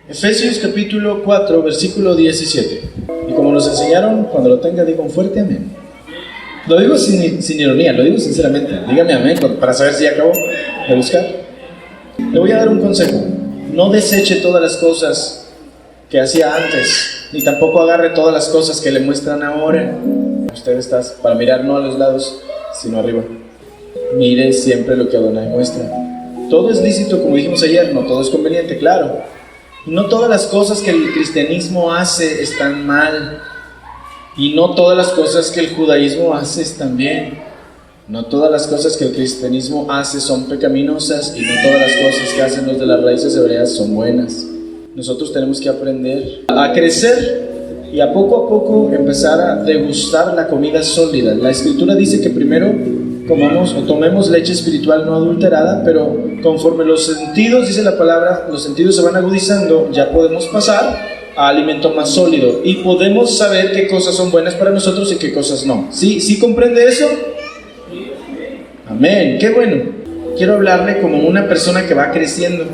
Efesios capítulo 4, versículo 17. Y como nos enseñaron, cuando lo tenga, digo un fuerte amén. Lo digo sin ironía, lo digo sinceramente. Dígame amén para saber si ya acabo de buscar. Le voy a dar un consejo. No deseche todas las cosas que hacía antes, ni tampoco agarre todas las cosas que le muestran ahora. Usted está para mirar no a los lados, sino arriba. Mire siempre lo que Adonai muestra. Todo es lícito, como dijimos ayer, no todo es conveniente, claro. No todas las cosas que el cristianismo hace están mal. Y no todas las cosas que el judaísmo hace están bien. No todas las cosas que el cristianismo hace son pecaminosas. Y no todas las cosas que hacen los de las raíces hebreas son buenas. Nosotros tenemos que aprender a crecer y a poco empezar a degustar la comida sólida. La Escritura dice que primero comamos o tomemos leche espiritual no adulterada, pero conforme los sentidos, dice la palabra, los sentidos se van agudizando, ya podemos pasar a alimento más sólido y podemos saber qué cosas son buenas para nosotros y qué cosas no. ¿Sí comprende eso? Amén, qué bueno. Quiero hablarle como una persona que va creciendo.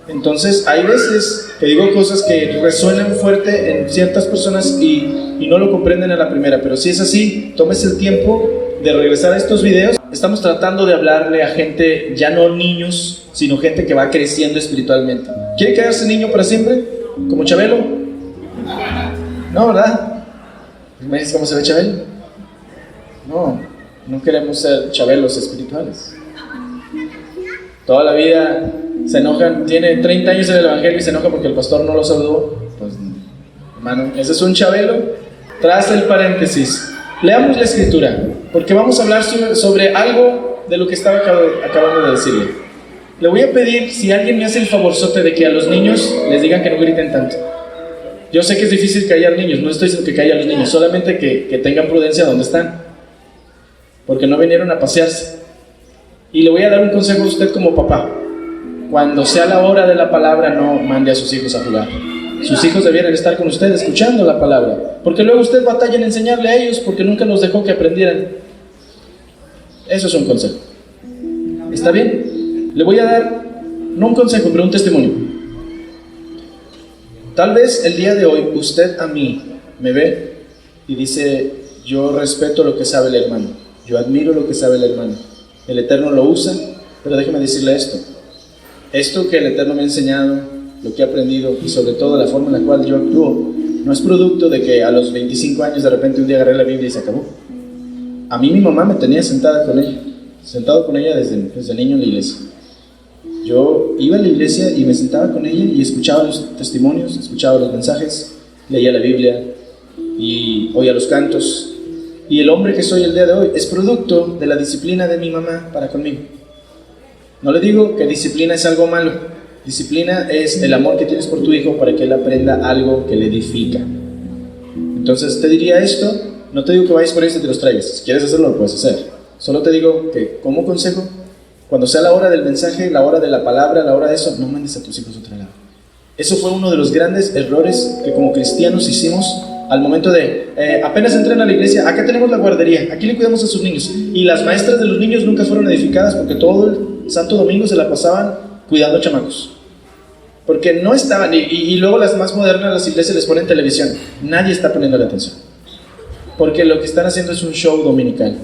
Entonces hay veces que digo cosas que resuenan fuerte en ciertas personas y no lo comprenden a la primera, pero si es así, tómese el tiempo de regresar a estos videos. Estamos tratando de hablarle a gente, ya no niños, sino gente que va creciendo espiritualmente. ¿Quiere quedarse niño para siempre? ¿Como Chabelo? No, ¿verdad? ¿Me dices cómo se ve Chabelo? No queremos ser Chabelos espirituales. Toda la vida se enojan, tiene 30 años en el evangelio y se enoja porque el pastor no lo saludó. Pues, hermano, ese es un Chabelo. Tras el paréntesis, leamos la escritura, porque vamos a hablar sobre algo de lo que estaba acabando de decirle. Le voy a pedir, si alguien me hace el favorzote de que a los niños les digan que no griten tanto. Yo sé que es difícil callar niños, no estoy diciendo que callen a los niños, solamente que tengan prudencia donde están, porque no vinieron a pasearse. Y le voy a dar un consejo a usted como papá. Cuando sea la hora de la palabra, no mande a sus hijos a jugar. Sus hijos debieran estar con usted escuchando la palabra, porque luego usted batalla en enseñarle a ellos porque nunca los dejó que aprendieran. Eso es un consejo. ¿Está bien? Le voy a dar, no un consejo, pero un testimonio. Tal vez el día de hoy usted a mí me ve y dice: yo respeto lo que sabe el hermano, yo admiro lo que sabe el hermano, el Eterno lo usa, pero déjeme decirle esto que el Eterno me ha enseñado, lo que he aprendido y sobre todo la forma en la cual yo actúo, no es producto de que a los 25 años de repente un día agarré la Biblia y se acabó. A mí mi mamá me tenía sentado con ella desde niño en la iglesia. Yo iba a la iglesia y me sentaba con ella y escuchaba los testimonios, escuchaba los mensajes, leía la Biblia y oía los cantos. Y el hombre que soy el día de hoy es producto de la disciplina de mi mamá para conmigo. No le digo que disciplina es algo malo. Disciplina es el amor que tienes por tu hijo para que él aprenda algo que le edifica. Entonces te diría esto, no te digo que vayas por ahí y te los traigas. Si quieres hacerlo, lo puedes hacer. Solo te digo que como consejo, cuando sea la hora del mensaje, la hora de la palabra, la hora de eso, no mandes a tus hijos a otro lado. Eso fue uno de los grandes errores que como cristianos hicimos al momento de, apenas entran a la iglesia, acá tenemos la guardería, aquí le cuidamos a sus niños. Y las maestras de los niños nunca fueron edificadas porque todo el santo domingo se la pasaban cuidando chamacos. Porque no estaban, y luego las más modernas, las iglesias les ponen televisión. Nadie está poniendo la atención. Porque lo que están haciendo es un show dominical.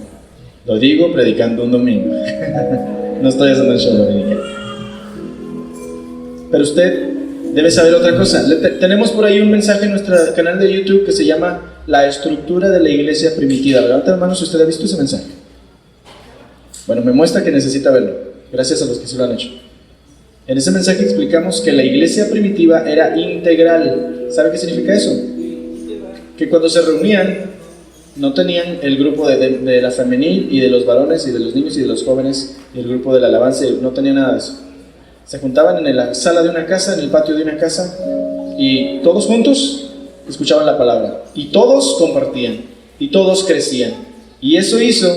Lo digo predicando un domingo. No estoy haciendo un show dominical. Pero usted debe saber otra cosa. Tenemos por ahí un mensaje en nuestro canal de YouTube que se llama La estructura de la iglesia primitiva. Levanta las manos si usted ha visto ese mensaje. Bueno, me muestra que necesita verlo. Gracias a los que se lo han hecho. En ese mensaje explicamos que la iglesia primitiva era integral. ¿Sabe qué significa eso? Que cuando se reunían, no tenían el grupo de la femenil y de los varones y de los niños y de los jóvenes y el grupo de la alabanza, no tenían nada de eso. Se juntaban en la sala de una casa, en el patio de una casa, y todos juntos escuchaban la palabra, y todos compartían, y todos crecían. Y eso hizo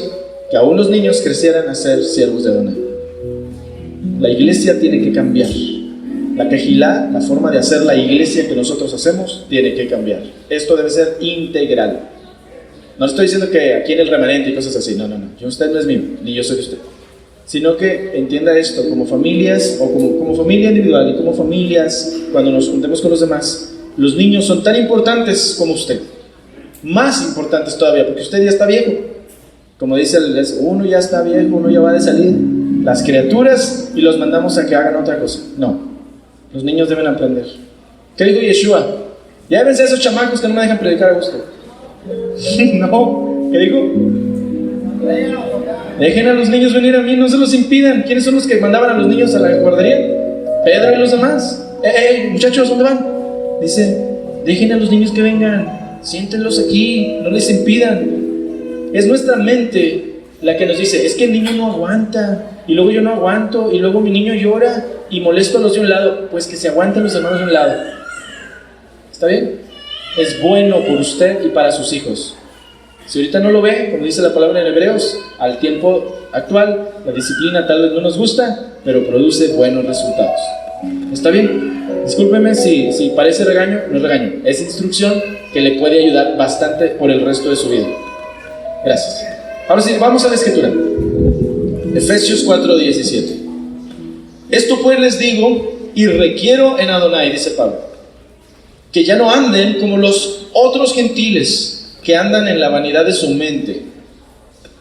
que aún los niños crecieran a ser siervos de Adonai. La iglesia tiene que cambiar. La quejilá, la forma de hacer la iglesia que nosotros hacemos, tiene que cambiar. Esto debe ser integral. No estoy diciendo que aquí en el remanente y cosas así, no. Usted no es mío, ni yo soy de usted. sino que entienda esto, como familias, o como familia individual y como familias, cuando nos juntemos con los demás, los niños son tan importantes como usted, más importantes todavía, porque usted ya está viejo. Como dice, uno ya está viejo, uno ya va de salir. Las criaturas y los mandamos a que hagan otra cosa. No, los niños deben aprender. ¿Qué dijo Yeshua? Llévense a esos chamacos que no me dejan predicar a gusto. No, ¿qué dijo? Dejen a los niños venir a mí, no se los impidan. ¿Quiénes son los que mandaban a los niños a la guardería? Pedro y los demás. Muchachos, ¿dónde van? Dice, dejen a los niños que vengan, siéntenlos aquí, no les impidan. Es nuestra mente la que nos dice, es que el niño no aguanta, y luego yo no aguanto, y luego mi niño llora y molesto a los de un lado. Pues que se aguanten los hermanos de un lado. ¿Está bien? Es bueno por usted y para sus hijos. Si ahorita no lo ve, como dice la palabra en Hebreos, al tiempo actual, la disciplina tal vez no nos gusta, pero produce buenos resultados. ¿Está bien? Discúlpeme si parece regaño, no es regaño, es instrucción que le puede ayudar bastante por el resto de su vida. Gracias. Ahora sí, vamos a la escritura. Efesios 4:17. Esto pues les digo y requiero en Adonai, dice Pablo, que ya no anden como los otros gentiles que andan en la vanidad de su mente,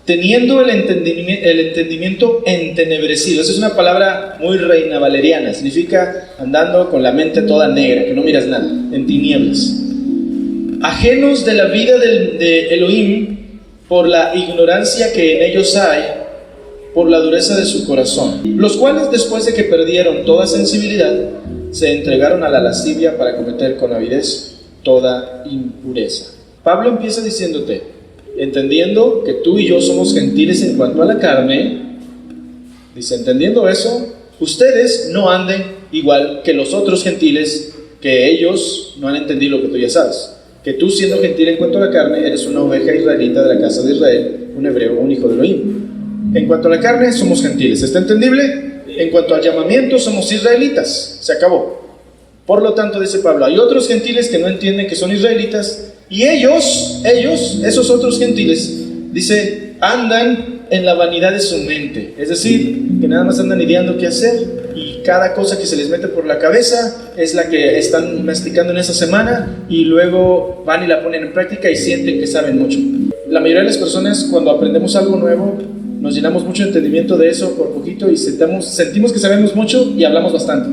teniendo el entendimiento entenebrecido. Esa es una palabra muy reina valeriana, significa andando con la mente toda negra, que no miras nada, en tinieblas, ajenos de la vida de Elohim por la ignorancia que en ellos hay, por la dureza de su corazón, los cuales después de que perdieron toda sensibilidad, se entregaron a la lascivia para cometer con avidez toda impureza. Pablo empieza diciéndote, entendiendo que tú y yo somos gentiles en cuanto a la carne, dice, entendiendo eso, ustedes no anden igual que los otros gentiles, que ellos no han entendido lo que tú ya sabes, que tú siendo gentil en cuanto a la carne, eres una oveja israelita de la casa de Israel, un hebreo, un hijo de Elohim. En cuanto a la carne, somos gentiles, ¿está entendible? En cuanto al llamamiento, somos israelitas, se acabó. Por lo tanto, dice Pablo, hay otros gentiles que no entienden que son israelitas, y ellos, esos otros gentiles, dice, andan en la vanidad de su mente. Es decir, que nada más andan ideando qué hacer, y cada cosa que se les mete por la cabeza es la que están masticando en esa semana, y luego van y la ponen en práctica y sienten que saben mucho. La mayoría de las personas, cuando aprendemos algo nuevo, nos llenamos mucho de entendimiento de eso por poquito y sentimos que sabemos mucho y hablamos bastante.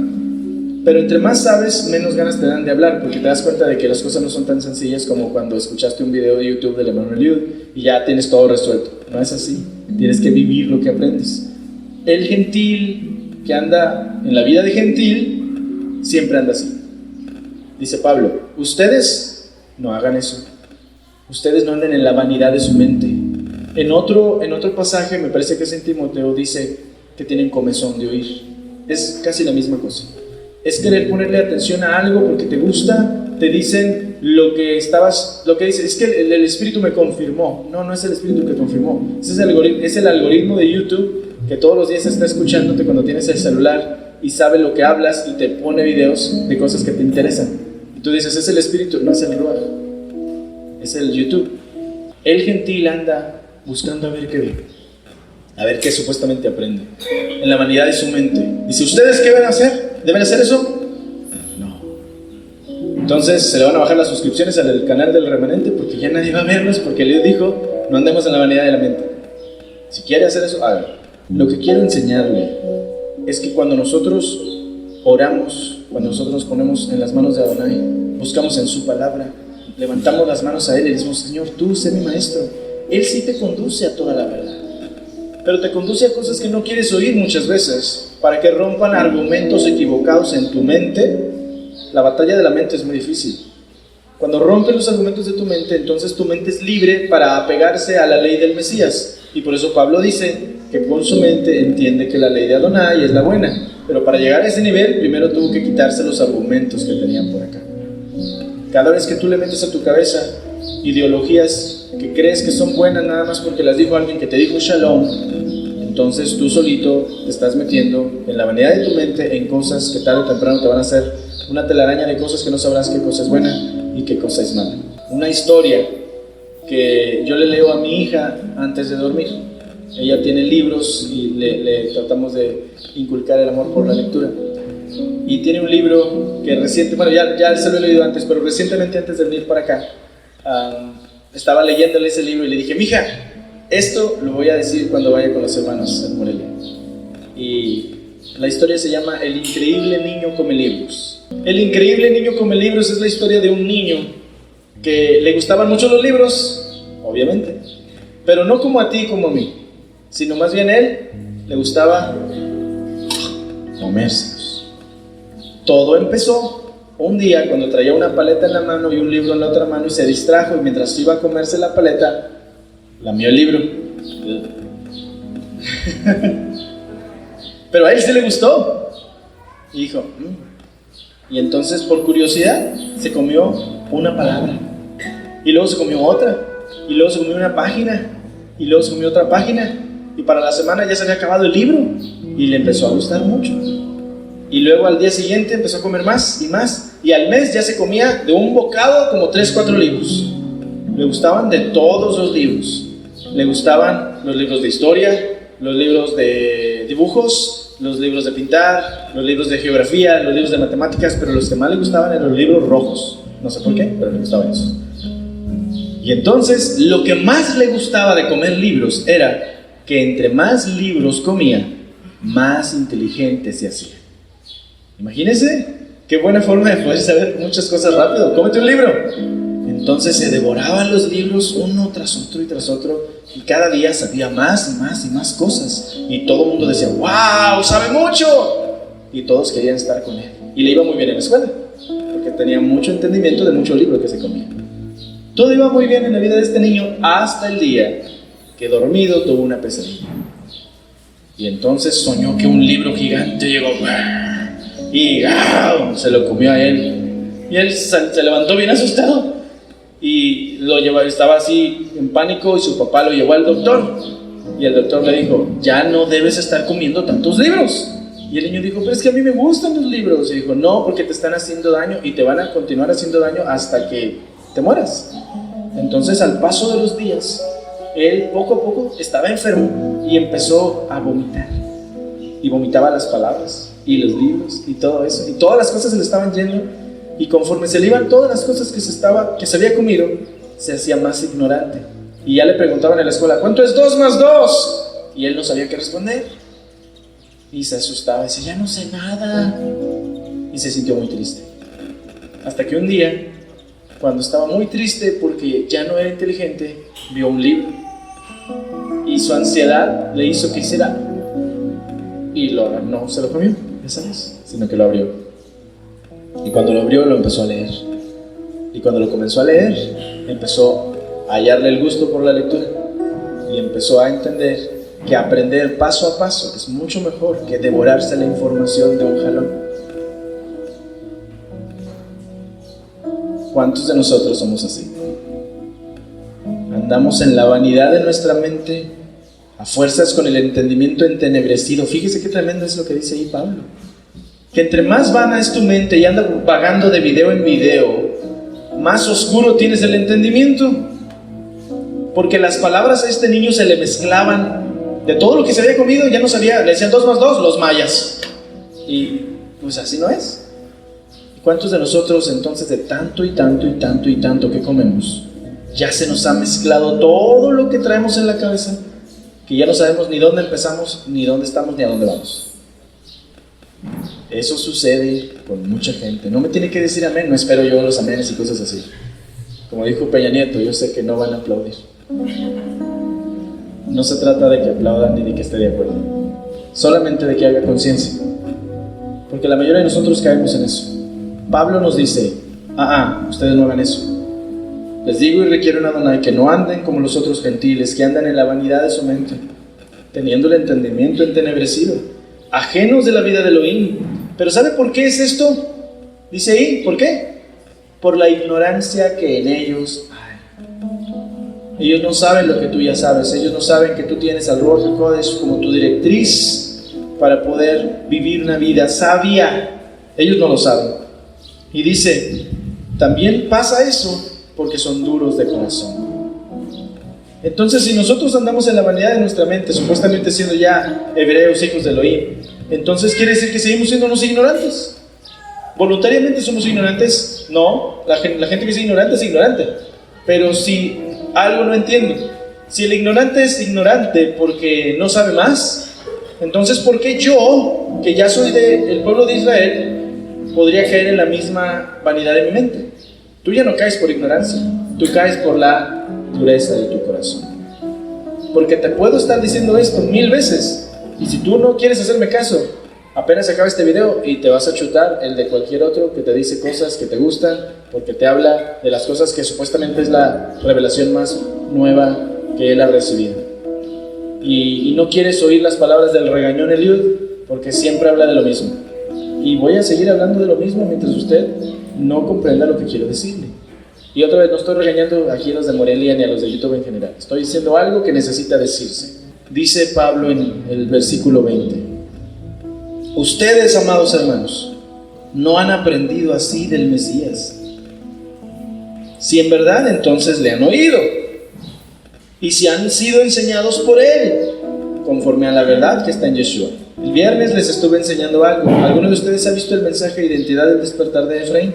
Pero entre más sabes, menos ganas te dan de hablar, porque te das cuenta de que las cosas no son tan sencillas como cuando escuchaste un video de YouTube de Emmanuel Liud y ya tienes todo resuelto. No es así. Tienes que vivir lo que aprendes. El gentil que anda en la vida de gentil siempre anda así. Dice Pablo, ustedes no hagan eso. Ustedes no anden en la vanidad de su mente. En otro pasaje, me parece que es en Timoteo, dice que tienen comezón de oír. Es casi la misma cosa. Es querer ponerle atención a algo porque te gusta, te dicen lo que dices, es que el Espíritu me confirmó. No, no es el Espíritu que confirmó, es el algoritmo de YouTube que todos los días está escuchándote cuando tienes el celular y sabe lo que hablas y te pone videos de cosas que te interesan. Y tú dices, es el Espíritu, no es el Ruach, es el YouTube. El gentil anda buscando a ver qué ve, a ver qué supuestamente aprende, en la vanidad de su mente. Dice, ¿ustedes qué van a hacer? ¿Deben hacer eso? No. Entonces se le van a bajar las suscripciones al canal del remanente porque ya nadie va a verlos, porque Dios dijo, no andemos en la vanidad de la mente. Si quiere hacer eso, hágalo. Lo que quiero enseñarle es que cuando nosotros oramos, cuando nosotros nos ponemos en las manos de Adonai, buscamos en su palabra, levantamos las manos a Él y decimos, Señor, tú sé mi maestro. Él sí te conduce a toda la verdad, pero te conduce a cosas que no quieres oír muchas veces, para que rompan argumentos equivocados en tu mente. La batalla de la mente es muy difícil. Cuando rompen los argumentos de tu mente, entonces tu mente es libre para apegarse a la ley del Mesías. Y por eso Pablo dice que con su mente entiende que la ley de Adonai es la buena. Pero para llegar a ese nivel, primero tuvo que quitarse los argumentos que tenían por acá. Cada vez que tú le metes a tu cabeza ideologías que crees que son buenas nada más porque las dijo alguien que te dijo Shalom, entonces tú solito te estás metiendo en la vanidad de tu mente en cosas que tarde o temprano te van a hacer una telaraña de cosas que no sabrás qué cosa es buena y qué cosa es mala. Una historia que yo le leo a mi hija antes de dormir. Ella tiene libros y le tratamos de inculcar el amor por la lectura. Y tiene un libro que ya se lo he leído antes, pero recientemente antes de venir para acá, estaba leyéndole ese libro y le dije, mija, esto lo voy a decir cuando vaya con los hermanos en Morelia. Y la historia se llama El increíble niño come libros. El increíble niño come libros es la historia de un niño que le gustaban mucho los libros, obviamente, pero no como a ti y como a mí, sino más bien a él le gustaba comérselos. Todo empezó un día cuando traía una paleta en la mano y un libro en la otra mano y se distrajo, y mientras iba a comerse la paleta, lamió el libro. Pero a él se le gustó y dijo, y entonces por curiosidad se comió una palabra, y luego se comió otra, y luego se comió una página, y luego se comió otra página, y para la semana ya se había acabado el libro y le empezó a gustar mucho. Y luego al día siguiente empezó a comer más y más, y al mes ya se comía de un bocado como 3-4 libros. Le gustaban de todos los libros. Le gustaban los libros de historia, los libros de dibujos, los libros de pintar, los libros de geografía, los libros de matemáticas, pero los que más le gustaban eran los libros rojos. No sé por qué, pero le gustaban esos. Y entonces lo que más le gustaba de comer libros era que entre más libros comía, más inteligente se hacía. Imagínense, qué buena forma de poder saber muchas cosas rápido. Cómete un libro. Entonces se devoraban los libros uno tras otro y tras otro, y cada día sabía más y más y más cosas, y todo el mundo decía, ¡wow! ¡Sabe mucho! Y todos querían estar con él, y le iba muy bien en la escuela, porque tenía mucho entendimiento de mucho libro que se comía. Todo iba muy bien en la vida de este niño hasta el día que dormido tuvo una pesadilla, y entonces soñó que un libro gigante llegó y se lo comió a él, y él se levantó bien asustado y estaba así en pánico, y su papá lo llevó al doctor, y el doctor le dijo, ya no debes estar comiendo tantos libros. Y el niño dijo, pero es que a mí me gustan los libros. Y dijo, no, porque te están haciendo daño y te van a continuar haciendo daño hasta que te mueras. Entonces al paso de los días, él poco a poco estaba enfermo y empezó a vomitar, y vomitaba las palabras y los libros y todo eso, y todas las cosas se le estaban yendo. Y conforme se le iban todas las cosas que se había comido, se hacía más ignorante. Y ya le preguntaban en la escuela, ¿cuánto es 2 más 2? Y él no sabía qué responder. Y se asustaba y decía, ya no sé nada. Y se sintió muy triste. Hasta que un día, cuando estaba muy triste porque ya no era inteligente, vio un libro. Y su ansiedad le hizo que hiciera. Y no se lo comió, ya sabes, sino que lo abrió. Y cuando lo abrió, lo empezó a leer. Y cuando lo comenzó a leer, empezó a hallarle el gusto por la lectura. Y empezó a entender que aprender paso a paso es mucho mejor que devorarse la información de un jalón. ¿Cuántos de nosotros somos así? Andamos en la vanidad de nuestra mente, a fuerzas con el entendimiento entenebrecido. Fíjese qué tremendo es lo que dice ahí Pablo. Que entre más vana es tu mente y anda vagando de video en video, más oscuro tienes el entendimiento. Porque las palabras a este niño se le mezclaban de todo lo que se había comido, ya no sabía, le decían 2 más 2, los mayas. Y pues así no es. ¿Cuántos de nosotros entonces de tanto y tanto y tanto y tanto que comemos, ya se nos ha mezclado todo lo que traemos en la cabeza, que ya no sabemos ni dónde empezamos, ni dónde estamos, ni a dónde vamos? Eso sucede con mucha gente. No me tiene que decir amén, no espero yo los amenes y cosas así. Como dijo Peña Nieto, yo sé que no van a aplaudir. No se trata de que aplaudan ni de que esté de acuerdo, solamente de que haga conciencia, porque la mayoría de nosotros caemos en eso. Pablo nos dice, ustedes no hagan eso. Les digo y requiero en Adonai que no anden como los otros gentiles, que andan en la vanidad de su mente, teniendo el entendimiento entenebrecido, ajenos de la vida de Elohim. Pero ¿sabe por qué es esto? Dice ahí, ¿por qué? Por la ignorancia que en ellos hay. Ellos no saben lo que tú ya sabes. Ellos no saben que tú tienes al Ruach HaKodesh como tu directriz para poder vivir una vida sabia. Ellos no lo saben. Y dice, también pasa eso porque son duros de corazón. Entonces, si nosotros andamos en la vanidad de nuestra mente, supuestamente siendo ya hebreos, hijos de Elohim, entonces quiere decir que seguimos siendo unos ignorantes. ¿Voluntariamente somos ignorantes? No, la gente que es ignorante. Pero si algo no entiendo, si el ignorante es ignorante porque no sabe más, entonces ¿por qué yo, que ya soy del pueblo de Israel, podría caer en la misma vanidad de mi mente? Tú ya no caes por ignorancia, tú caes por la dureza de tu corazón. Porque te puedo estar diciendo esto 1000 veces, y si tú no quieres hacerme caso, apenas acaba este video y te vas a chutar el de cualquier otro que te dice cosas que te gustan, porque te habla de las cosas que supuestamente es la revelación más nueva que él ha recibido. Y no quieres oír las palabras del regañón Eliud, porque siempre habla de lo mismo. Y voy a seguir hablando de lo mismo mientras usted no comprenda lo que quiero decirle. Y otra vez, no estoy regañando aquí a los de Morelia ni a los de YouTube en general. Estoy diciendo algo que necesita decirse. Dice Pablo en el versículo 20: ustedes, amados hermanos, no han aprendido así del Mesías. Si en verdad entonces le han oído, y si han sido enseñados por él, conforme a la verdad que está en Yeshua. El viernes les estuve enseñando algo. ¿Alguno de ustedes ha visto el mensaje de identidad del despertar de Efraín?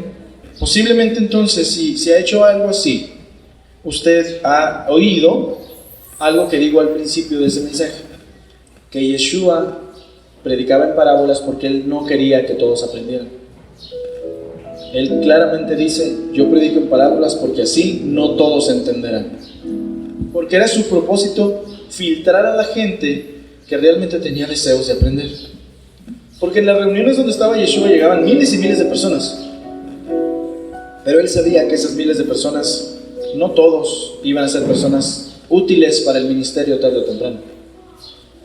Posiblemente entonces, si ha hecho algo así, usted ha oído algo que digo al principio de ese mensaje, que Yeshua predicaba en parábolas porque él no quería que todos aprendieran. Él claramente dice: yo predico en parábolas porque así no todos entenderán. Porque era su propósito filtrar a la gente que realmente tenía deseos de aprender. Porque en las reuniones donde estaba Yeshua llegaban miles y miles de personas, pero él sabía que esas miles de personas, no todos iban a ser personas útiles para el ministerio tarde o temprano.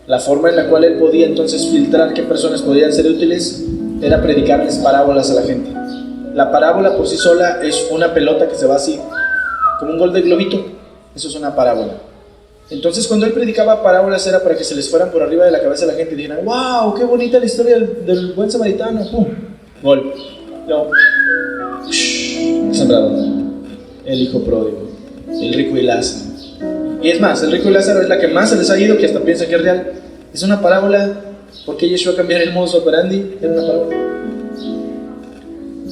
La forma en la cual él podía entonces filtrar qué personas podían ser útiles era predicarles parábolas a la gente. La parábola por sí sola es una pelota que se va así, como un gol de globito. Eso es una parábola. Entonces, cuando él predicaba parábolas era para que se les fueran por arriba de la cabeza a la gente y dijeran: ¡wow! ¡Qué bonita la historia del buen samaritano! ¡Pum! Gol. No. Sembrado. El hijo pródigo, el rico y Lázaro. Y es más, el rico y Lázaro es la que más se les ha ido, que hasta piensan que es real. Es una parábola. ¿Por qué Yeshua cambiar el modus operandi? Era una parábola.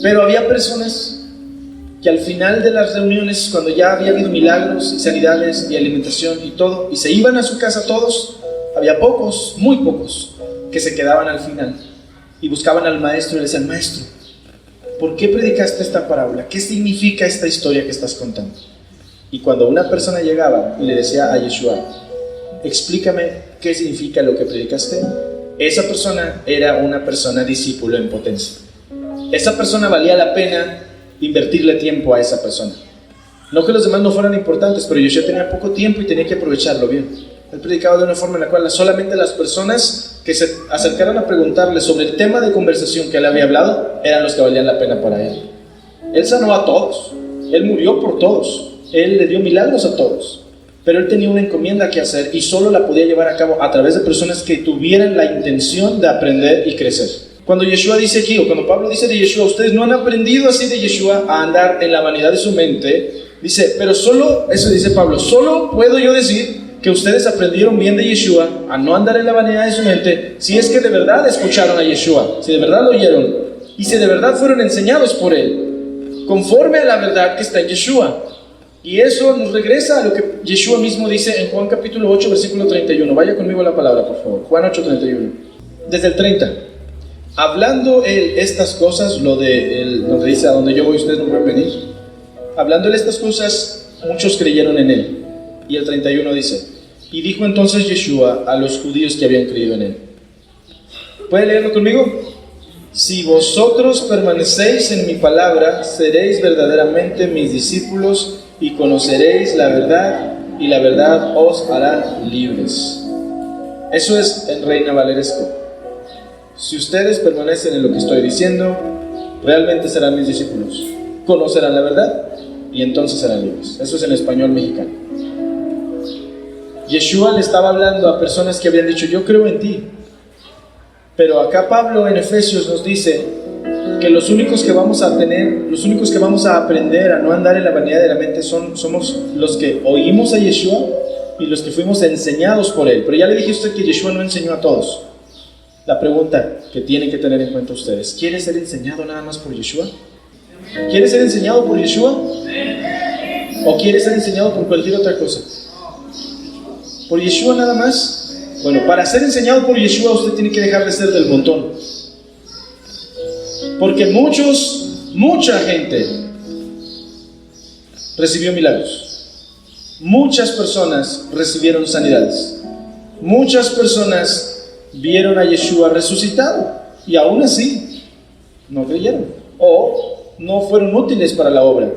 Pero había personas que al final de las reuniones, cuando ya había habido milagros y sanidades y alimentación y todo, y se iban a su casa todos, había pocos, muy pocos, que se quedaban al final y buscaban al maestro y le decían: maestro, ¿por qué predicaste esta parábola? ¿Qué significa esta historia que estás contando? Y cuando una persona llegaba y le decía a Yeshua: explícame qué significa lo que predicaste, esa persona era una persona discípulo en potencia. Esa persona valía la pena invertirle tiempo a esa persona. No que los demás no fueran importantes, pero Yeshua tenía poco tiempo y tenía que aprovecharlo bien. Él predicaba de una forma en la cual solamente las personas que se acercaran a preguntarle sobre el tema de conversación que él había hablado eran los que valían la pena para él. Él sanó a todos, él murió por todos, él le dio milagros a todos, pero él tenía una encomienda que hacer y solo la podía llevar a cabo a través de personas que tuvieran la intención de aprender y crecer. Cuando Yeshua dice aquí, o cuando Pablo dice de Yeshua: ustedes no han aprendido así de Yeshua a andar en la vanidad de su mente, dice, pero solo, eso dice Pablo, solo puedo yo decir que ustedes aprendieron bien de Yeshua a no andar en la vanidad de su mente si es que de verdad escucharon a Yeshua, si de verdad lo oyeron y si de verdad fueron enseñados por él, conforme a la verdad que está en Yeshua. Y eso nos regresa a lo que Yeshua mismo dice en Juan capítulo 8, versículo 31. Vaya conmigo a la palabra, por favor. Juan 8, 31. Desde el 30. Hablando él estas cosas, donde dice: a donde yo voy ustedes no pueden venir. Hablando él estas cosas, muchos creyeron en él. Y el 31 dice: y dijo entonces Yeshua a los judíos que habían creído en él. ¿Pueden leerlo conmigo? Si vosotros permanecéis en mi palabra, seréis verdaderamente mis discípulos y conoceréis la verdad, y la verdad os hará libres. Eso es en Reina Valeresco. Si ustedes permanecen en lo que estoy diciendo, realmente serán mis discípulos, conocerán la verdad y entonces serán libres. Eso es en español mexicano. Yeshua le estaba hablando a personas que habían dicho: yo creo en ti. Pero acá Pablo en Efesios nos dice que los únicos que vamos a aprender a no andar en la vanidad de la mente somos los que oímos a Yeshua y los que fuimos enseñados por Él. Pero ya le dije a usted que Yeshua no enseñó a todos. La pregunta que tienen que tener en cuenta ustedes: ¿quiere ser enseñado nada más por Yeshua? ¿Quiere ser enseñado por Yeshua? ¿O quiere ser enseñado por cualquier otra cosa? ¿Por Yeshua nada más? Bueno, para ser enseñado por Yeshua usted tiene que dejar de ser del montón. Porque mucha gente recibió milagros. Muchas personas recibieron sanidades. Muchas personas vieron a Yeshua resucitado y aún así no creyeron o no fueron útiles para la obra.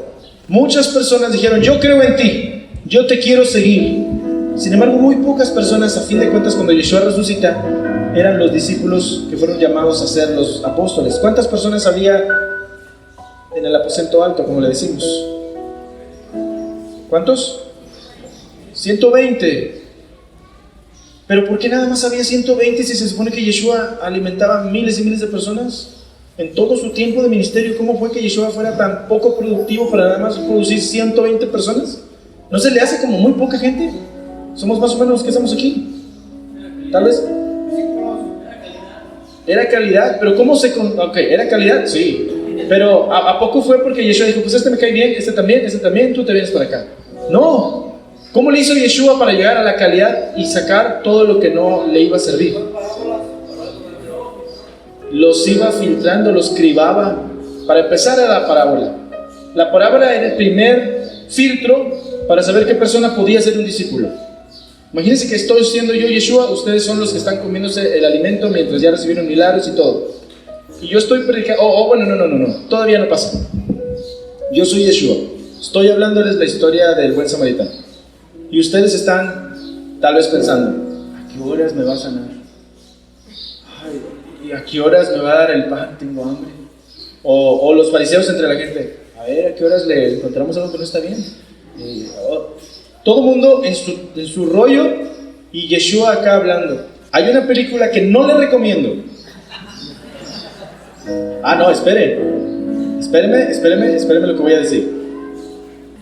Muchas personas dijeron: yo creo en ti, yo te quiero seguir. Sin embargo, muy pocas personas, a fin de cuentas, cuando Yeshua resucita, eran los discípulos que fueron llamados a ser los apóstoles. ¿Cuántas personas había en el aposento alto, como le decimos? ¿Cuántos? 120. ¿Pero por qué nada más había 120 si se supone que Yeshua alimentaba miles y miles de personas? En todo su tiempo de ministerio, ¿cómo fue que Yeshua fuera tan poco productivo para nada más producir 120 personas? ¿No se le hace como muy poca gente? Somos más o menos los que estamos aquí. Tal vez. Era calidad, pero ¿cómo se... Ok, ¿era calidad? Sí. Pero ¿a poco fue porque Yeshua dijo: pues este me cae bien, este también, tú te vienes para acá? No. ¿Cómo le hizo Yeshua para llegar a la calidad y sacar todo lo que no le iba a servir? Los iba filtrando, los cribaba. Para empezar, era la parábola. La parábola era el primer filtro para saber qué persona podía ser un discípulo. Imagínense que estoy siendo yo Yeshua, ustedes son los que están comiéndose el alimento mientras ya recibieron milagros y todo. Y yo estoy predicando, no, todavía no pasa. Yo soy Yeshua, estoy hablándoles la historia del buen samaritano. Y ustedes están tal vez pensando: ¿a qué horas me va a sanar? Ay, ¿y a qué horas me va a dar el pan? Tengo hambre. O los fariseos entre la gente: a ver, ¿a qué horas le encontramos algo que no está bien? Todo el mundo en su rollo y Yeshua acá hablando. Hay una película que no le recomiendo. No, espéreme lo que voy a decir.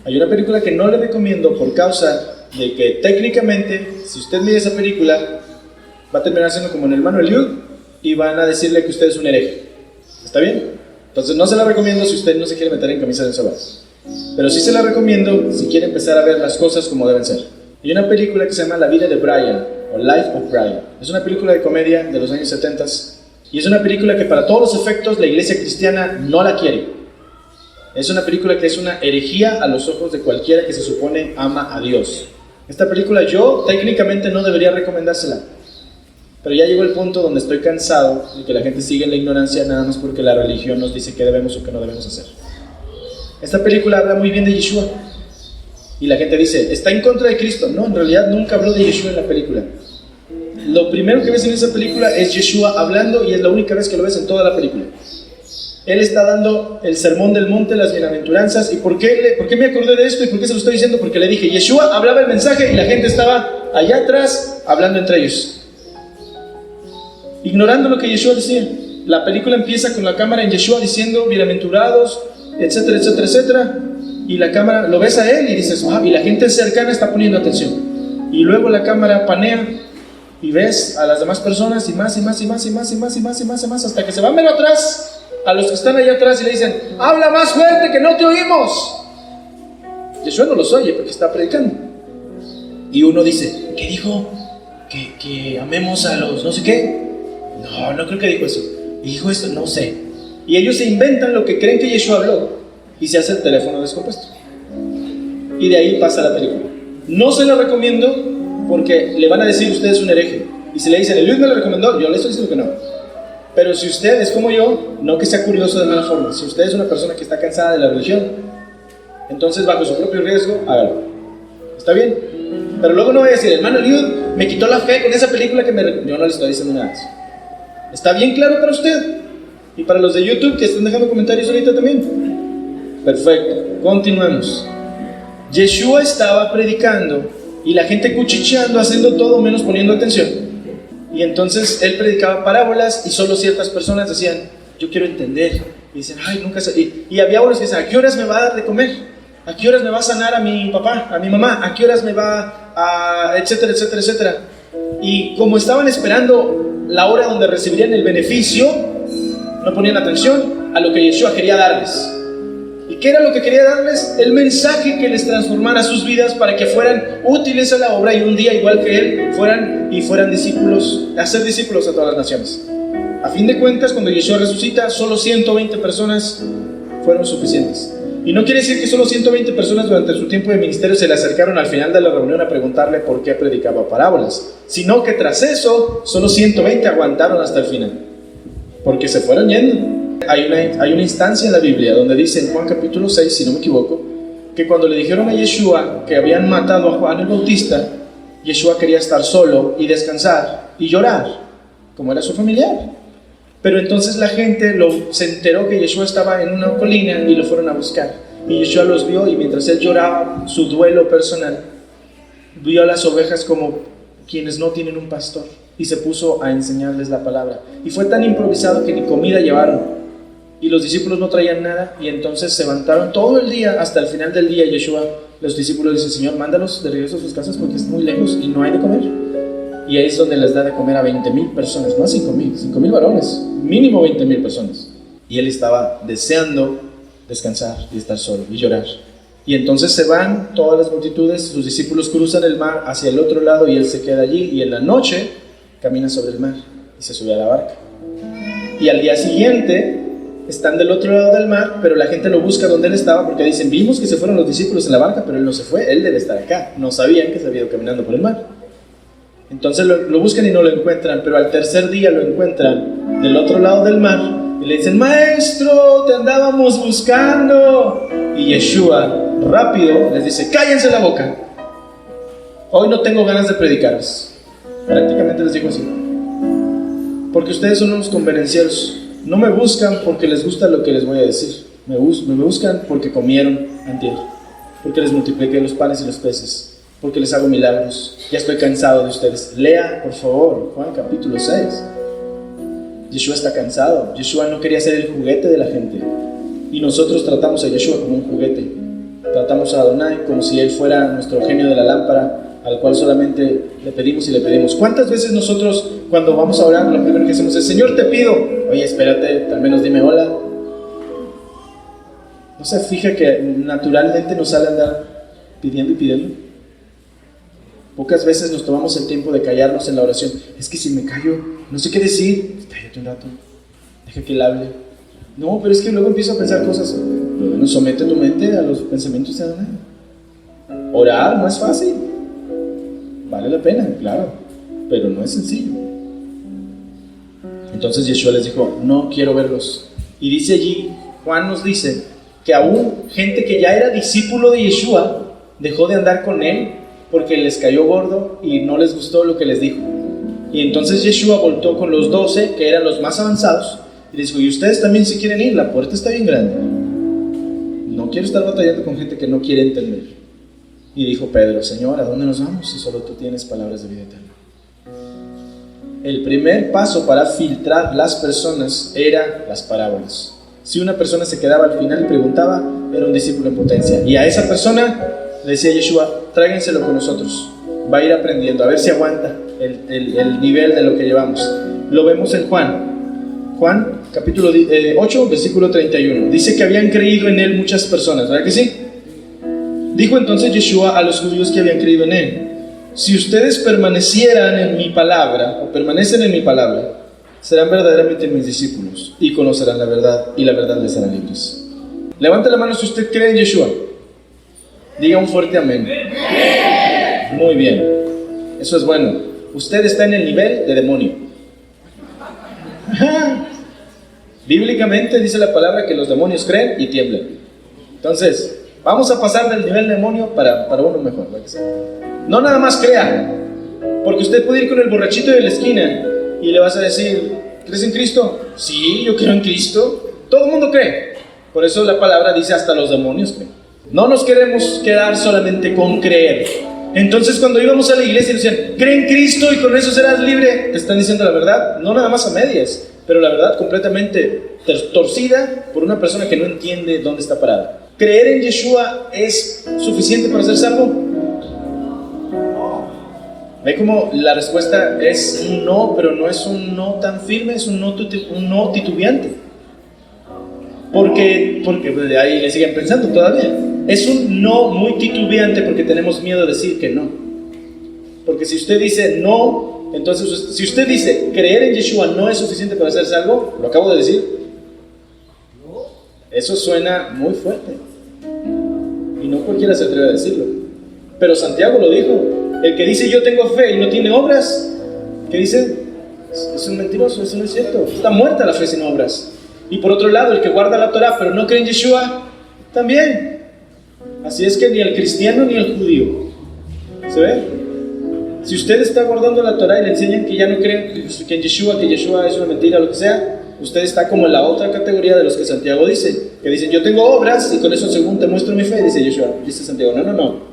Hay una película que no le recomiendo por causa de que técnicamente, si usted mira esa película, va a terminar siendo como en el hermano Eliud y van a decirle que usted es un hereje. ¿Está bien? Entonces no se la recomiendo si usted no se quiere meter en camisa de once varas. Pero sí se la recomiendo si quiere empezar a ver las cosas como deben ser. Hay una película que se llama La vida de Brian, o Life of Brian. Es una película de comedia de los años 70 y es una película que para todos los efectos la iglesia cristiana no la quiere. Es una película que es una herejía a los ojos de cualquiera que se supone ama a Dios. Esta película yo técnicamente no debería recomendársela, pero ya llegó el punto donde estoy cansado de que la gente siga en la ignorancia nada más porque la religión nos dice qué debemos o qué no debemos hacer. Esta película habla muy bien de Yeshua y la gente dice: está en contra de Cristo. No, en realidad nunca habló de Yeshua en la película. Lo primero que ves en esa película es Yeshua hablando, y es la única vez que lo ves en toda la película. Él está dando el sermón del monte, las bienaventuranzas. ¿Y por qué me acordé de esto y por qué se lo estoy diciendo? Porque le dije: Yeshua hablaba el mensaje y la gente estaba allá atrás hablando entre ellos, ignorando lo que Yeshua decía. La película empieza con la cámara en Yeshua diciendo: bienaventurados, etcétera, etcétera, etcétera. Y la cámara, lo ves a él y dices: wow, y la gente cercana está poniendo atención. Y luego la cámara panea y ves a las demás personas y más, hasta que se va mero atrás, a los que están allá atrás, y le dicen: habla más fuerte que no te oímos. Yeshua no los oye porque está predicando. Y uno dice: ¿qué dijo? Que amemos a los no sé qué. No creo que dijo eso. Dijo esto, no sé. Y ellos se inventan lo que creen que Yeshua habló y se hace el teléfono descompuesto. Y de ahí pasa la película. No se la recomiendo porque le van a decir: usted es un hereje. Y si le dicen: Eliud me lo recomendó, yo le estoy diciendo que no. Pero si usted es como yo, no que sea curioso de mala forma, si usted es una persona que está cansada de la religión, entonces bajo su propio riesgo, hágalo. ¿Está bien? Pero luego no voy a decir: hermano Eliud me quitó la fe con esa película que yo no le estoy diciendo nada de eso. ¿Está bien claro para usted? Y para los de YouTube que están dejando comentarios ahorita también. Perfecto, continuemos. Yeshua estaba predicando y la gente cuchicheando, haciendo todo menos poniendo atención. Y entonces él predicaba parábolas y solo ciertas personas decían: yo quiero entender. Y dicen: ay, nunca sé. Y había unos que decían: ¿a qué horas me va a dar de comer? ¿A qué horas me va a sanar a mi papá, a mi mamá? ¿A qué horas me va etcétera, etcétera, etcétera. Y como estaban esperando la hora donde recibirían el beneficio, no ponían atención a lo que Yeshua quería darles. ¿Y qué era lo que quería darles? El mensaje que les transformara sus vidas para que fueran útiles a la obra y un día, igual que Él, fueran discípulos, hacer discípulos a todas las naciones. A fin de cuentas, cuando Yeshua resucita, solo 120 personas fueron suficientes. Y no quiere decir que solo 120 personas durante su tiempo de ministerio se le acercaron al final de la reunión a preguntarle por qué predicaba parábolas, sino que tras eso, solo 120 aguantaron hasta el final, porque se fueron yendo. Hay una instancia en la Biblia donde dice en Juan capítulo 6, si no me equivoco, que cuando le dijeron a Yeshua que habían matado a Juan el Bautista, Yeshua quería estar solo y descansar y llorar, como era su familiar. Pero entonces la gente se enteró que Yeshua estaba en una colina y lo fueron a buscar. Y Yeshua los vio y mientras él lloraba su duelo personal, vio a las ovejas como quienes no tienen un pastor y se puso a enseñarles la palabra. Y fue tan improvisado que ni comida llevaron. Y los discípulos no traían nada y entonces se levantaron todo el día, hasta el final del día. Yeshua, los discípulos dicen: Señor, mándalos de regreso a sus casas porque es muy lejos y no hay de comer. Y ahí es donde les da de comer a 20,000 personas, no a 5,000 varones, mínimo 20,000 personas. Y él estaba deseando descansar y estar solo y llorar. Y entonces se van todas las multitudes, sus discípulos cruzan el mar hacia el otro lado y él se queda allí, y en la noche camina sobre el mar y se sube a la barca. Y al día siguiente están del otro lado del mar, pero la gente lo busca donde él estaba porque dicen: vimos que se fueron los discípulos en la barca, pero él no se fue, él debe estar acá. No sabían que se había ido caminando por el mar. Entonces lo buscan y no lo encuentran, pero al tercer día lo encuentran del otro lado del mar y le dicen: Maestro, te andábamos buscando. Y Yeshua rápido les dice: cállense la boca, hoy no tengo ganas de predicarles. Prácticamente les dijo así, porque ustedes son unos convenencieros. No me buscan porque les gusta lo que les voy a decir, me buscan porque comieron antier, porque les multipliqué los panes y los peces, porque les hago milagros. Ya estoy cansado de ustedes. Lea, por favor, Juan capítulo 6. Yeshua está cansado. Yeshua no quería ser el juguete de la gente. Y nosotros tratamos a Yeshua como un juguete. Tratamos a Adonai como si él fuera nuestro genio de la lámpara, al cual solamente le pedimos y le pedimos. ¿Cuántas veces nosotros, cuando vamos a orar, lo primero que hacemos es: Señor, te pido? Oye, espérate, al menos dime hola. ¿No se fija que naturalmente nos sale a andar pidiendo y pidiendo? Pocas veces nos tomamos el tiempo de callarnos en la oración. Es que si me callo, no sé qué decir. Cállate un rato, deja que él hable. No, pero es que luego empiezo a pensar cosas. Bueno, somete tu mente a los pensamientos de Adonai. Orar no es fácil. Vale la pena, claro, pero no es sencillo. Entonces Yeshua les dijo: no quiero verlos. Y dice allí, Juan nos dice que aún gente que ya era discípulo de Yeshua dejó de andar con él porque les cayó gordo y no les gustó lo que les dijo. Y entonces Yeshua voltó con los 12, que eran los más avanzados, y les dijo: ¿y ustedes también se quieren ir? La puerta está bien grande. No quiero estar batallando con gente que no quiere entender. Y dijo Pedro: Señor, ¿a dónde nos vamos si solo tú tienes palabras de vida eterna? El primer paso para filtrar las personas era las parábolas. Si una persona se quedaba al final y preguntaba, era un discípulo en potencia. Y a esa persona le decía Yeshua: tráigenselo con nosotros, va a ir aprendiendo, a ver si aguanta el nivel de lo que llevamos. Lo vemos en Juan capítulo 8, versículo 31. Dice que habían creído en él muchas personas, ¿verdad que sí? Dijo entonces Yeshua a los judíos que habían creído en él: si ustedes permanecieran en mi palabra, o permanecen en mi palabra, serán verdaderamente mis discípulos y conocerán la verdad, y la verdad les hará libres. Levante la mano si usted cree en Yeshua. Diga un fuerte amén. Muy bien, eso es bueno. Usted está en el nivel de demonio. Bíblicamente dice la palabra que los demonios creen y tiemblan. Entonces, vamos a pasar del nivel demonio para uno mejor. No nada más crea, porque usted puede ir con el borrachito de la esquina y le vas a decir: ¿crees en Cristo? Sí, yo creo en Cristo. Todo el mundo cree. Por eso la palabra dice: hasta los demonios creen. No nos queremos quedar solamente con creer. Entonces, cuando íbamos a la iglesia y decían: cree en Cristo y con eso serás libre, te están diciendo la verdad, no nada más a medias, pero la verdad completamente torcida por una persona que no entiende dónde está parada. ¿Creer en Yeshua es suficiente para ser salvo? Ve como la respuesta es un no, pero no es un no tan firme, es un no titubeante. Porque pues, ahí le siguen pensando todavía. Es un no muy titubeante porque tenemos miedo de decir que no. Porque si usted dice no, entonces si usted dice creer en Yeshua no es suficiente para hacer salvo, lo acabo de decir, eso suena muy fuerte. Y no cualquiera se atreve a decirlo. Pero Santiago lo dijo. El que dice yo tengo fe y no tiene obras, ¿qué dice? Es un mentiroso, eso no es cierto. Está muerta la fe sin obras. Y por otro lado, el que guarda la Torah pero no cree en Yeshua, también. Así es que ni el cristiano ni el judío. ¿Se ve? Si usted está guardando la Torah y le enseñan que ya no creen que en Yeshua, que Yeshua es una mentira, lo que sea, usted está como en la otra categoría de los que Santiago dice, que dicen yo tengo obras y con eso según te muestro mi fe, dice Yeshua. Dice Santiago, no.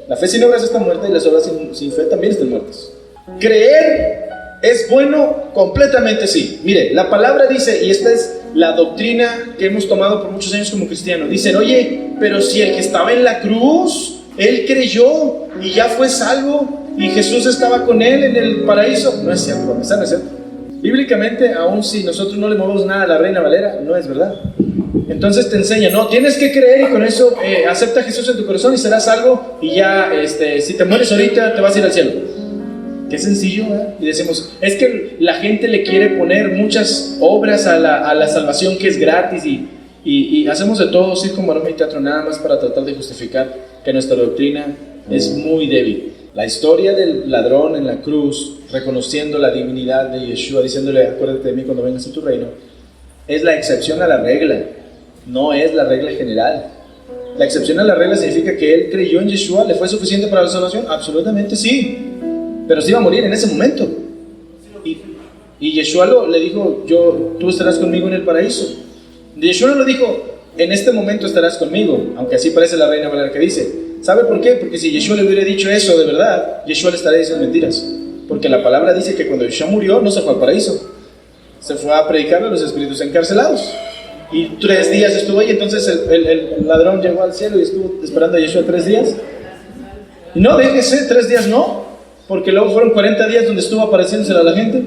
La fe sin obras está muerta y las obras sin fe también están muertas. Creer es bueno completamente, sí. Mire, la palabra dice, y esta es la doctrina que hemos tomado por muchos años como cristianos, dicen, oye, pero si el que estaba en la cruz, él creyó y ya fue salvo y Jesús estaba con él en el paraíso. No es cierto, no es cierto. Bíblicamente, aun si nosotros no le movemos nada a la Reina Valera, no es verdad. Entonces te enseña, no, tienes que creer y con eso acepta a Jesús en tu corazón y serás salvo y ya, si te mueres ahorita te vas a ir al cielo. Qué sencillo, ¿eh? Y decimos, es que la gente le quiere poner muchas obras a la salvación que es gratis y hacemos de todo circo, maroma y teatro nada más para tratar de justificar que nuestra doctrina es muy débil. La historia del ladrón en la cruz, reconociendo la divinidad de Yeshua, diciéndole, acuérdate de mí cuando vengas a tu reino, es la excepción a la regla. No es la regla general. La excepción a la regla significa que él creyó en Yeshua. ¿Le fue suficiente para la salvación? Absolutamente sí. Pero se iba a morir en ese momento. Y Yeshua le dijo, tú estarás conmigo en el paraíso. Yeshua no le dijo, en este momento estarás conmigo, aunque así parece la Reina Valera que dice. ¿Sabe por qué? Porque si Yeshua le hubiera dicho eso de verdad, Yeshua le estaría diciendo mentiras. Porque la palabra dice que cuando Yeshua murió no se fue al paraíso, se fue a predicarle a los espíritus encarcelados. Y 3 días estuvo ahí. Entonces el ladrón llegó al cielo y estuvo esperando a Yeshua 3 días. Y no, déjese, 3 días no, porque luego fueron 40 días donde estuvo apareciéndose a la gente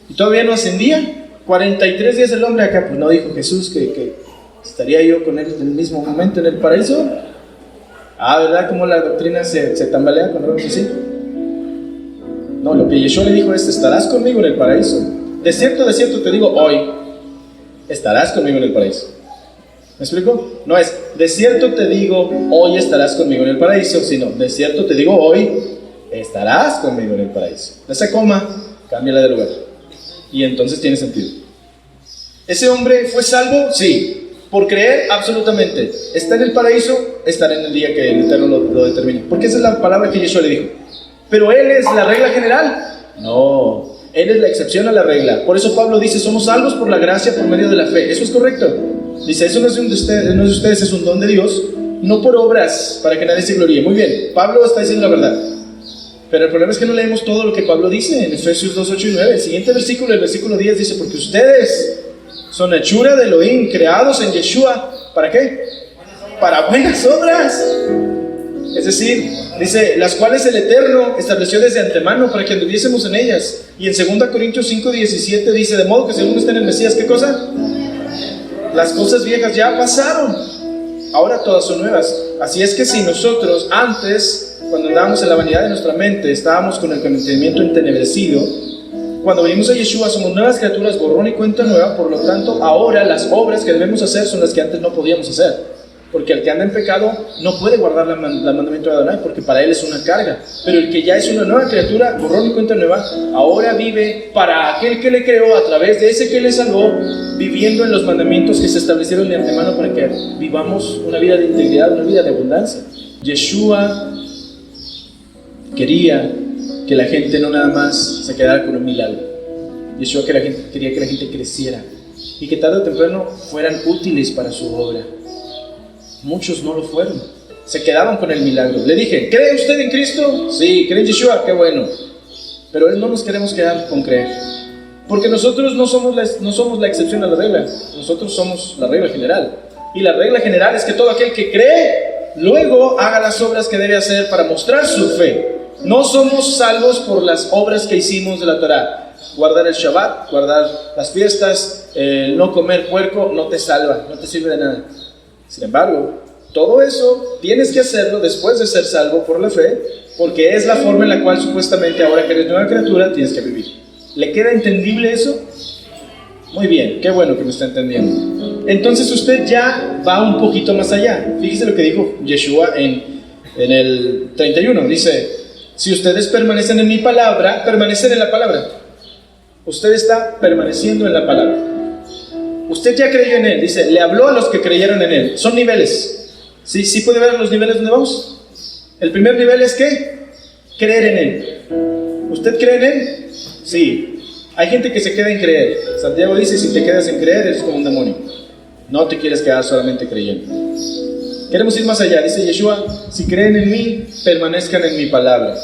y todavía no ascendía. 43 días el hombre acá. Pues no dijo Jesús que estaría yo con él en el mismo momento en el paraíso. ¿Verdad? Como la doctrina se tambalea cuando vemos así. No, lo que Yeshua le dijo es, estarás conmigo en el paraíso. De cierto te digo hoy, estarás conmigo en el paraíso. ¿Me explico? No es, de cierto te digo, hoy estarás conmigo en el paraíso, sino, de cierto te digo, hoy estarás conmigo en el paraíso. Esa coma, cámbiala de lugar. Y entonces tiene sentido. ¿Ese hombre fue salvo? Sí. ¿Por creer? Absolutamente. ¿Está en el paraíso? Estará en el día que el Eterno lo determine. Porque esa es la palabra que Yeshua le dijo. ¿Pero él es la regla general? No. Él es la excepción a la regla. Por eso Pablo dice, somos salvos por la gracia por medio de la fe. Eso es correcto. Dice, eso no es de ustedes, es un don de Dios, no por obras, para que nadie se gloríe. Muy bien, Pablo está diciendo la verdad. Pero el problema es que no leemos todo lo que Pablo dice en Efesios 2, 8 y 9. El siguiente versículo, el versículo 10, dice, porque ustedes son hechura de Elohim, creados en Yeshua. ¿Para qué? Para buenas obras. Es decir, dice, las cuales el Eterno estableció desde antemano para que anduviésemos en ellas. Y en 2 Corintios 5, 17 dice, de modo que según está en el Mesías, ¿qué cosa? Las cosas viejas ya pasaron, ahora todas son nuevas. Así es que si nosotros antes, cuando andábamos en la vanidad de nuestra mente, estábamos con el conocimiento entenebrecido, cuando venimos a Yeshua somos nuevas criaturas, borrón y cuenta nueva. Por lo tanto, ahora las obras que debemos hacer son las que antes no podíamos hacer. Porque el que anda en pecado no puede guardar el mandamiento de Adonai, porque para él es una carga. Pero el que ya es una nueva criatura, borrón y cuenta nueva, ahora vive para aquel que le creó, a través de ese que le salvó, viviendo en los mandamientos que se establecieron de antemano para que vivamos una vida de integridad, una vida de abundancia. Yeshua quería que la gente no nada más se quedara con un milagro. Yeshua quería que la gente creciera y que tarde o temprano fueran útiles para su obra. Muchos no lo fueron, se quedaban con el milagro. Le dije, ¿cree usted en Cristo? Sí. ¿Cree en Yeshua? Qué bueno. Pero no nos queremos quedar con creer, porque nosotros no somos la excepción a la regla. Nosotros somos la regla general. Y la regla general es que todo aquel que cree luego haga las obras que debe hacer para mostrar su fe. No somos salvos por las obras que hicimos de la Torá. Guardar el Shabbat, guardar las fiestas, no comer puerco, no te salva, no te sirve de nada. Sin embargo, todo eso tienes que hacerlo después de ser salvo por la fe, porque es la forma en la cual supuestamente ahora que eres nueva criatura tienes que vivir. ¿Le queda entendible eso? Muy bien, qué bueno que me está entendiendo. Entonces usted ya va un poquito más allá. Fíjese lo que dijo Yeshua en el 31. Dice, si ustedes permanecen en mi palabra, permanecen en la palabra. Usted está permaneciendo en la palabra. Usted ya creyó en él. Dice, le habló a los que creyeron en él. Son niveles. ¿Sí puede ver los niveles donde vamos? El primer nivel es ¿qué? Creer en él. ¿Usted cree en él? Sí. Hay gente que se queda en creer. Santiago dice, si te quedas en creer, eres como un demonio. No te quieres quedar solamente creyendo. Queremos ir más allá. Dice Yeshua, si creen en mí, permanezcan en mi palabra.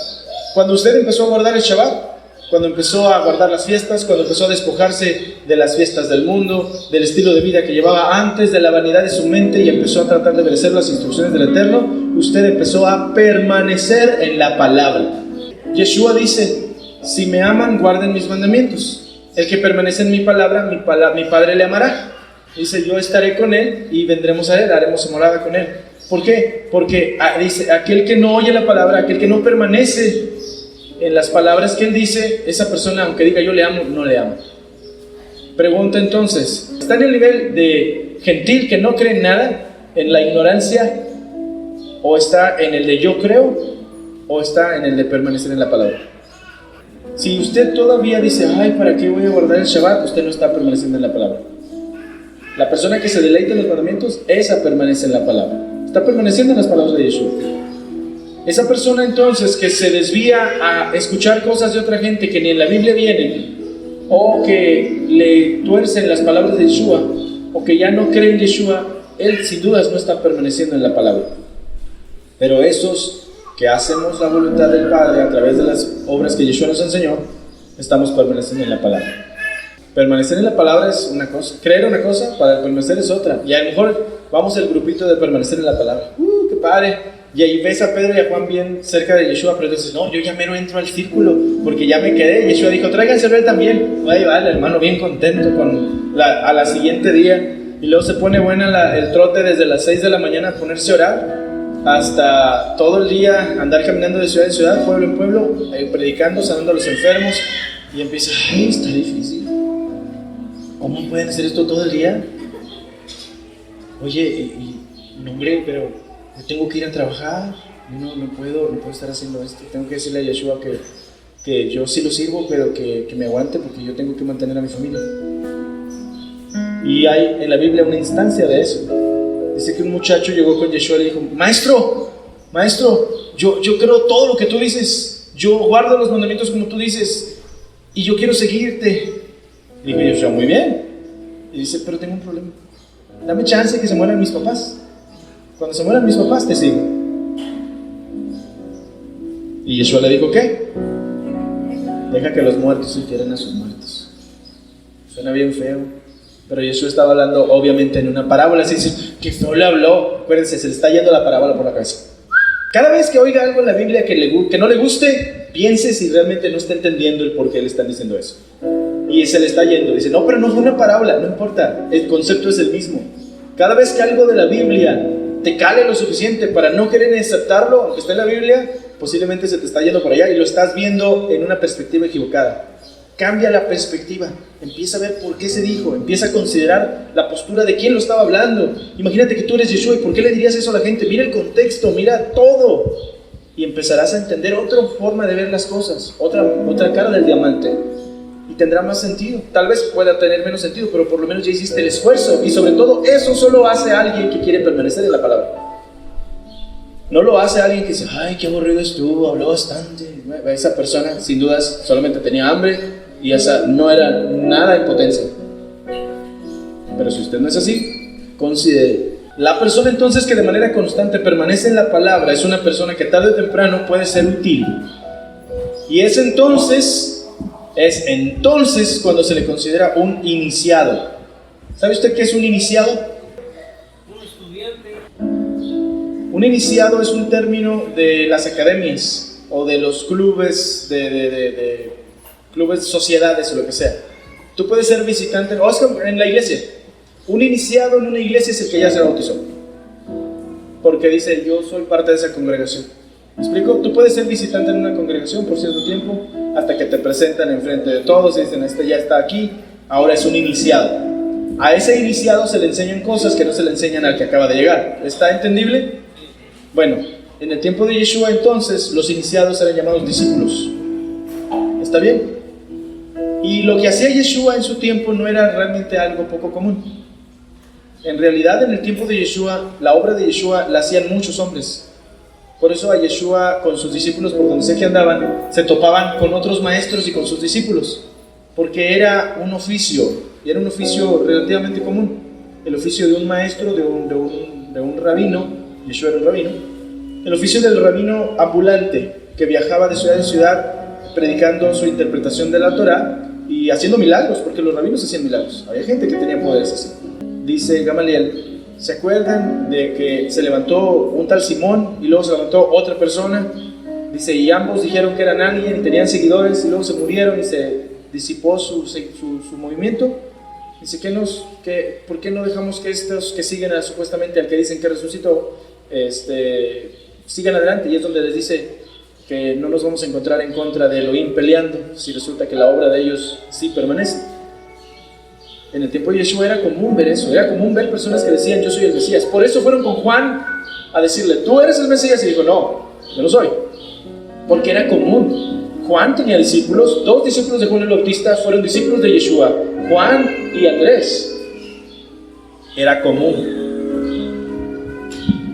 Cuando usted empezó a guardar el Shabbat, cuando empezó a guardar las fiestas, cuando empezó a despojarse de las fiestas del mundo, del estilo de vida que llevaba antes, de la vanidad de su mente, y empezó a tratar de obedecer las instrucciones del Eterno, usted empezó a permanecer en la palabra. Yeshua dice, si me aman, guarden mis mandamientos. El que permanece en mi palabra, mi Padre le amará. Dice, yo estaré con él y vendremos a él, haremos morada con él. ¿Por qué? Porque dice, aquel que no oye la palabra, aquel que no permanece en las palabras que él dice, esa persona, aunque diga yo le amo, no le ama. Pregunta entonces, ¿está en el nivel de gentil que no cree en nada, en la ignorancia, o está en el de yo creo, o está en el de permanecer en la palabra? Si usted todavía dice, ay, ¿para qué voy a guardar el Shabbat? Usted no está permaneciendo en la palabra. La persona que se deleita en los mandamientos, esa permanece en la palabra. Está permaneciendo en las palabras de Yeshua. Esa persona entonces que se desvía a escuchar cosas de otra gente que ni en la Biblia vienen, o que le tuercen las palabras de Yeshua, o que ya no cree en Yeshua, él sin dudas no está permaneciendo en la palabra. Pero esos que hacemos la voluntad del Padre a través de las obras que Yeshua nos enseñó, estamos permaneciendo en la palabra. Permanecer en la palabra es una cosa, creer una cosa, para permanecer es otra. Y a lo mejor vamos al grupito de permanecer en la palabra. ¡Qué padre! Y ahí ves a Pedro y a Juan bien cerca de Yeshua, pero dices, no, yo ya mero entro al círculo, porque ya me quedé. Yeshua dijo, tráiganselo él también. Ahí va el hermano bien contento a la siguiente día. Y luego se pone buena el trote desde las 6 de la mañana a ponerse a orar, hasta todo el día andar caminando de ciudad en ciudad, pueblo en pueblo, predicando, sanando a los enfermos. Y empieza, ay, está difícil. ¿Cómo pueden hacer esto todo el día? Oye, no, hombre, pero yo tengo que ir a trabajar, no puedo estar haciendo esto. Tengo que decirle a Yeshua que yo sí lo sirvo, pero que me aguante porque yo tengo que mantener a mi familia. Y hay en la Biblia una instancia de eso. Dice que un muchacho llegó con Yeshua y le dijo, maestro, yo creo todo lo que tú dices, yo guardo los mandamientos como tú dices, y yo quiero seguirte. Y dijo Yeshua, muy bien. Y dice, pero tengo un problema. Dame chance que se mueran mis papás. Cuando se mueran mis papás, te sigo. Y Yeshua le dijo, ¿qué? Deja que los muertos se quieran a sus muertos. Suena bien feo. Pero Yeshua estaba hablando, obviamente, en una parábola. Así dice, que feo le habló. Acuérdense, se le está yendo la parábola por la cabeza. Cada vez que oiga algo en la Biblia que no le guste, piense si realmente no está entendiendo el por qué le están diciendo eso. Y se le está yendo, dice, no, pero no fue una parábola, no importa, el concepto es el mismo. Cada vez que algo de la Biblia te cale lo suficiente para no querer aceptarlo, aunque esté en la Biblia, posiblemente se te está yendo por allá y lo estás viendo en una perspectiva equivocada. Cambia la perspectiva, empieza a ver por qué se dijo, empieza a considerar la postura de quién lo estaba hablando. Imagínate que tú eres Yeshua, ¿y por qué le dirías eso a la gente? Mira el contexto, mira todo, y empezarás a entender otra forma de ver las cosas, otra cara del diamante. Y tendrá más sentido. Tal vez pueda tener menos sentido, pero por lo menos ya hiciste el esfuerzo. Y sobre todo, eso solo hace alguien que quiere permanecer en la palabra. No lo hace alguien que dice, ay, qué aburrido estuvo, habló bastante. Esa persona, sin dudas, solamente tenía hambre y esa no era nada en potencia. Pero si usted no es así, considere. La persona entonces que de manera constante permanece en la palabra es una persona que tarde o temprano puede ser útil. Y es entonces cuando se le considera un iniciado. ¿Sabe usted qué es un iniciado? Un estudiante. Un iniciado es un término de las academias. o de los clubes, clubes, sociedades o lo que sea. Tú puedes ser visitante, o es como en la iglesia. Un iniciado en una iglesia es el que ya se bautizó, porque dice, yo soy parte de esa congregación. ¿Me explico? Tú puedes ser visitante en una congregación por cierto tiempo, hasta que te presentan enfrente de todos y dicen, este ya está aquí, ahora es un iniciado. A ese iniciado se le enseñan cosas que no se le enseñan al que acaba de llegar. ¿Está entendible? Bueno, en el tiempo de Yeshua entonces, los iniciados eran llamados discípulos. ¿Está bien? Y lo que hacía Yeshua en su tiempo no era realmente algo poco común. En realidad, en el tiempo de Yeshua, la obra de Yeshua la hacían muchos hombres. Por eso a Yeshua, con sus discípulos, por donde sea que andaban, se topaban con otros maestros y con sus discípulos, porque era un oficio, y era un oficio relativamente común. El oficio de un maestro, de un rabino. Yeshua era un rabino. El oficio del rabino ambulante, que viajaba de ciudad en ciudad predicando su interpretación de la Torá y haciendo milagros, porque los rabinos hacían milagros. Había gente que tenía poderes así. Dice Gamaliel, ¿se acuerdan de que se levantó un tal Simón y luego se levantó otra persona? Dice, y ambos dijeron que eran alguien y tenían seguidores y luego se murieron y se disipó su movimiento. Dice, ¿por qué no dejamos que estos que siguen supuestamente al que dicen que resucitó sigan adelante? Y es donde les dice que no nos vamos a encontrar en contra de Elohim peleando si resulta que la obra de ellos sí permanece. En el tiempo de Yeshua era común ver eso, era común ver personas que decían, yo soy el Mesías. Por eso fueron con Juan a decirle, tú eres el Mesías, y dijo, no, yo no soy, porque era común. Juan tenía discípulos, 2 discípulos de Juan el Bautista fueron discípulos de Yeshua, Juan y Andrés. Era común.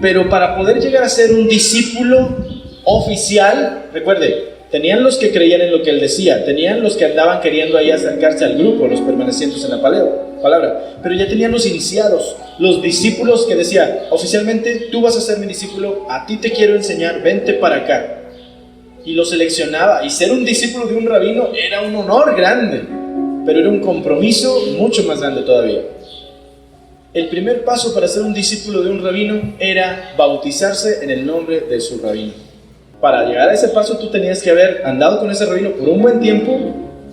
Pero para poder llegar a ser un discípulo oficial, recuerde, tenían los que creían en lo que él decía, tenían los que andaban queriendo ahí acercarse al grupo, los permanecientes en la palabra, pero ya tenían los iniciados, los discípulos que decían, oficialmente tú vas a ser mi discípulo, a ti te quiero enseñar, vente para acá. Y lo seleccionaba, y ser un discípulo de un rabino era un honor grande, pero era un compromiso mucho más grande todavía. El primer paso para ser un discípulo de un rabino era bautizarse en el nombre de su rabino. Para llegar a ese paso tú tenías que haber andado con ese rabino por un buen tiempo,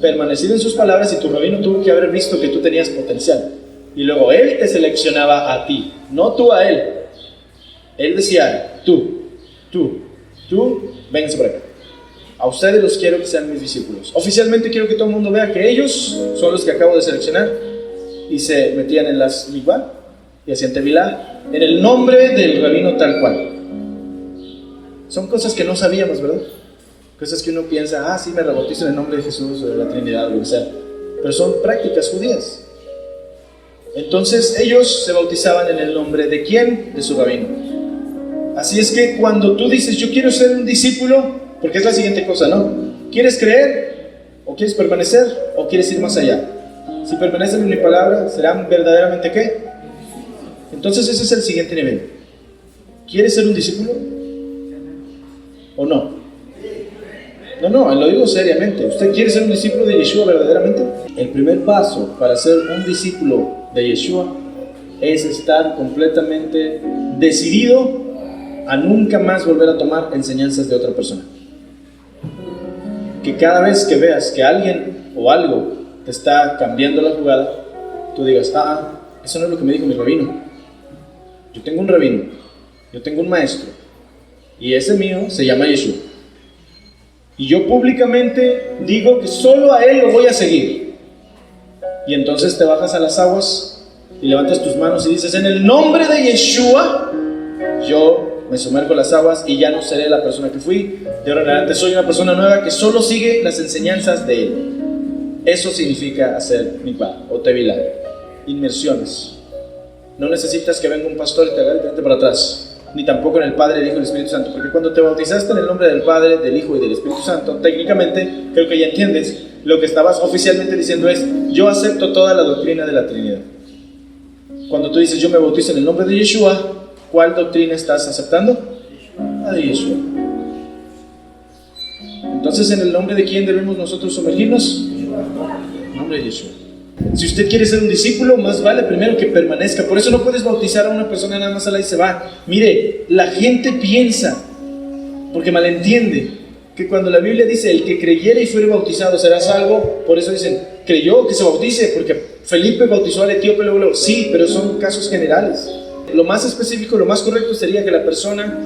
permanecido en sus palabras, y tu rabino tuvo que haber visto que tú tenías potencial. Y luego él te seleccionaba a ti, no tú a él. Él decía, tú, vénganse por acá. A ustedes los quiero que sean mis discípulos. Oficialmente quiero que todo el mundo vea que ellos son los que acabo de seleccionar. Y se metían en las mikvah y hacían tevilá en el nombre del rabino tal cual. Son cosas que no sabíamos, ¿verdad? Cosas que uno piensa, sí, me rebautizo en el nombre de Jesús o de la Trinidad o lo que sea. Pero son prácticas judías. Entonces ellos se bautizaban en el nombre de ¿quién? De su rabino. Así es que cuando tú dices, yo quiero ser un discípulo, porque es la siguiente cosa, ¿no? ¿Quieres creer? ¿O quieres permanecer? ¿O quieres ir más allá? Si permanecen en mi palabra, ¿serán verdaderamente qué? Entonces ese es el siguiente nivel. ¿Quieres ser un discípulo? ¿O no? No, lo digo seriamente. ¿Usted quiere ser un discípulo de Yeshua verdaderamente? El primer paso para ser un discípulo de Yeshua es estar completamente decidido a nunca más volver a tomar enseñanzas de otra persona. Que cada vez que veas que alguien o algo te está cambiando la jugada, tú digas, eso no es lo que me dijo mi rabino. Yo tengo un rabino, yo tengo un maestro, y ese mío se llama Yeshua. Y yo públicamente digo que solo a él lo voy a seguir. Y entonces te bajas a las aguas y levantas tus manos y dices, en el nombre de Yeshua, yo me sumerjo en las aguas y ya no seré la persona que fui. De ahora en adelante soy una persona nueva que solo sigue las enseñanzas de él. Eso significa hacer mikvah o tevilá, inmersiones. No necesitas que venga un pastor y te haga vente para atrás, ni tampoco en el Padre, el Hijo y el Espíritu Santo, porque cuando te bautizaste en el nombre del Padre, del Hijo y del Espíritu Santo, técnicamente creo que ya entiendes, lo que estabas oficialmente diciendo es, yo acepto toda la doctrina de la Trinidad. Cuando tú dices, yo me bautizo en el nombre de Yeshua, ¿cuál doctrina estás aceptando? La de Yeshua. Entonces, ¿en el nombre de quién debemos nosotros sumergirnos? En el nombre de Yeshua. Si usted quiere ser un discípulo, más vale primero que permanezca. Por eso no puedes bautizar a una persona nada más y se va. Mire, la gente piensa, porque malentiende, que cuando la Biblia dice el que creyere y fuere bautizado será salvo, por eso dicen, creyó que se bautice, porque Felipe bautizó al etíope luego. Sí, pero son casos generales. Lo más específico, lo más correcto sería que la persona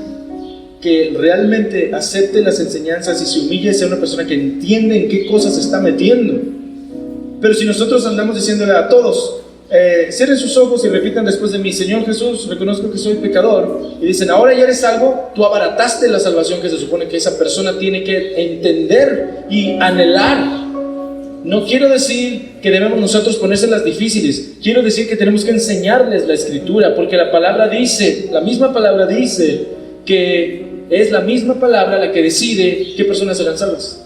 que realmente acepte las enseñanzas y se humille sea una persona que entiende en qué cosas se está metiendo. Pero si nosotros andamos diciéndole a todos, cierren sus ojos y repitan después de mí, Señor Jesús, reconozco que soy pecador, y dicen, ahora ya eres salvo, tú abarataste la salvación que se supone que esa persona tiene que entender y anhelar. No quiero decir que debemos nosotros ponérselas difíciles, quiero decir que tenemos que enseñarles la Escritura, porque la palabra dice, la misma palabra dice que es la misma palabra la que decide qué personas serán salvas.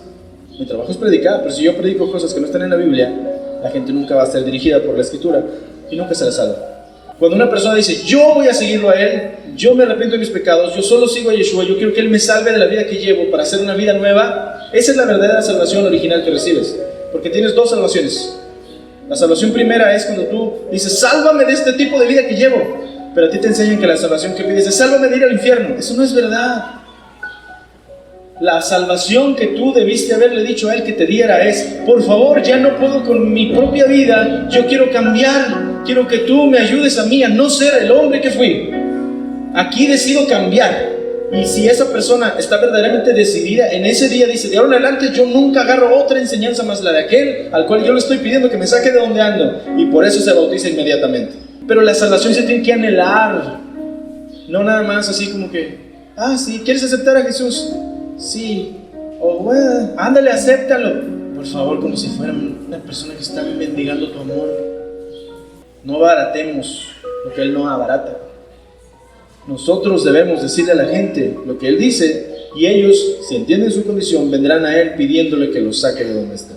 Mi trabajo es predicar, pero si yo predico cosas que no están en la Biblia, la gente nunca va a ser dirigida por la Escritura y nunca será salva. Cuando una persona dice, yo voy a seguirlo a Él, yo me arrepiento de mis pecados, yo solo sigo a Yeshua, yo quiero que Él me salve de la vida que llevo para hacer una vida nueva, esa es la verdadera salvación original que recibes. Porque tienes dos salvaciones. La salvación primera es cuando tú dices, sálvame de este tipo de vida que llevo. Pero a ti te enseñan que la salvación que pides es, sálvame de ir al infierno. Eso no es verdad. La salvación que tú debiste haberle dicho a Él que te diera es, por favor, ya no puedo con mi propia vida, yo quiero cambiar, quiero que tú me ayudes a mí a no ser el hombre que fui. Aquí decido cambiar. Y si esa persona está verdaderamente decidida, en ese día dice, de ahora en adelante yo nunca agarro otra enseñanza más la de aquel al cual yo le estoy pidiendo que me saque de donde ando, y por eso se bautiza inmediatamente. Pero la salvación se tiene que anhelar, no nada más así como que, sí, ¿quieres aceptar a Jesús? Sí. O bueno, ándale, acéptalo. Por favor, como si fuera una persona que está mendigando tu amor. No abaratemos lo que Él no abarata. Nosotros debemos decirle a la gente lo que Él dice, y ellos, si entienden su condición, vendrán a Él pidiéndole que los saque de donde está.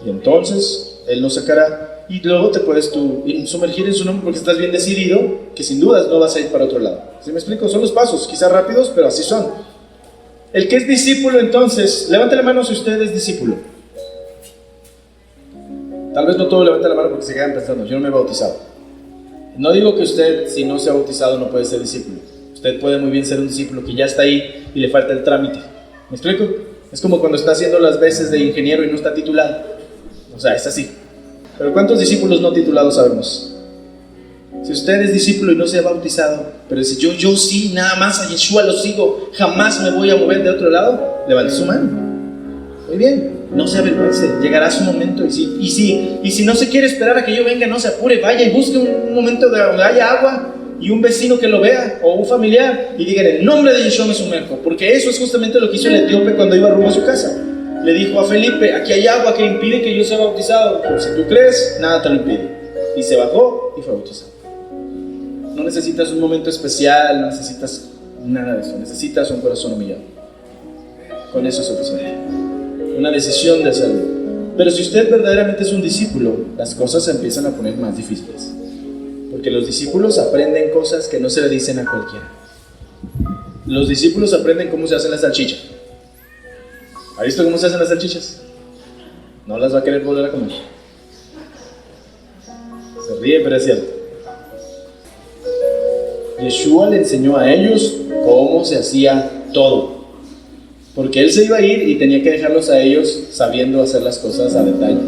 Y entonces Él los sacará, y luego te puedes tú sumergir en su nombre porque estás bien decidido que sin dudas no vas a ir para otro lado. ¿Sí me explico? Son los pasos, quizás rápidos, pero así son. El que es discípulo, entonces, levante la mano si usted es discípulo. Tal vez no todos levanten la mano porque se quedan pensando, yo no me he bautizado. No digo que usted, si no se ha bautizado, no puede ser discípulo. Usted puede muy bien ser un discípulo que ya está ahí y le falta el trámite. ¿Me explico? Es como cuando está haciendo las veces de ingeniero y no está titulado. O sea, es así. Pero ¿cuántos discípulos no titulados sabemos? Si usted es discípulo y no se ha bautizado, pero dice, yo sí, nada más a Yeshua lo sigo, jamás me voy a mover de otro lado, levante su mano. Muy bien, no se avergüence, llegará su momento. Y si no se quiere esperar a que yo venga, no se apure, vaya y busque un momento donde haya agua y un vecino que lo vea o un familiar y diga, en el nombre de Yeshua me sumerjo, porque eso es justamente lo que hizo el etíope cuando iba rumbo a su casa. Le dijo a Felipe, aquí hay agua que impide que yo sea bautizado, pero si tú crees, nada te lo impide. Y se bajó y fue bautizado. No necesitas un momento especial, no necesitas nada de eso, necesitas un corazón humillado. Con eso es suficiente. Una decisión de hacerlo. Pero si usted verdaderamente es un discípulo, las cosas se empiezan a poner más difíciles, porque los discípulos aprenden cosas que no se le dicen a cualquiera. Los discípulos aprenden cómo se hacen las salchichas. ¿Ha visto cómo se hacen las salchichas? No las va a querer volver a comer. Se ríe, pero es cierto. Yeshua le enseñó a ellos cómo se hacía todo, porque Él se iba a ir y tenía que dejarlos a ellos sabiendo hacer las cosas a detalle.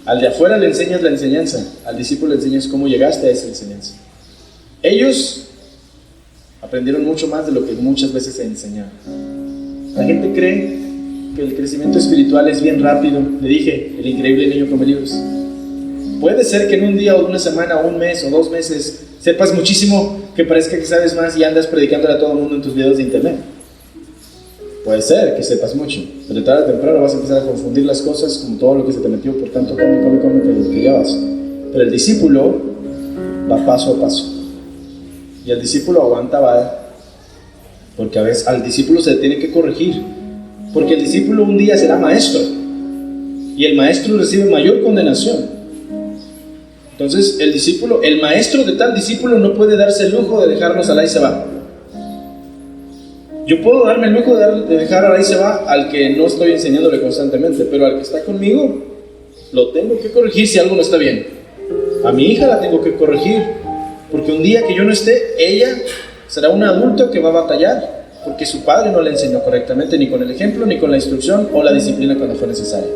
Al de afuera le enseñas la enseñanza, al discípulo le enseñas cómo llegaste a esa enseñanza. Ellos aprendieron mucho más de lo que muchas veces se enseñaba. La gente cree que el crecimiento espiritual es bien rápido. Le dije, el increíble niño come libros. Puede ser que en un día o una semana o un mes o 2 meses sepas muchísimo, que parezca que sabes más y andas predicándole a todo el mundo en tus videos de internet. Puede ser que sepas mucho, pero tarde o temprano vas a empezar a confundir las cosas como todo lo que se te metió, por tanto come que ya vas. Pero el discípulo va paso a paso, y el discípulo aguanta vara, porque a veces al discípulo se le tiene que corregir, porque el discípulo un día será maestro, y el maestro recibe mayor condenación. Entonces el discípulo, el maestro de tal discípulo no puede darse el lujo de dejarnos al ahí se va. Yo puedo darme el lujo de dejar al ahí se va al que no estoy enseñándole constantemente, pero al que está conmigo lo tengo que corregir si algo no está bien. A mi hija la tengo que corregir, porque un día que yo no esté, ella será un adulto que va a batallar porque su padre no le enseñó correctamente, ni con el ejemplo, ni con la instrucción o la disciplina cuando fue necesaria.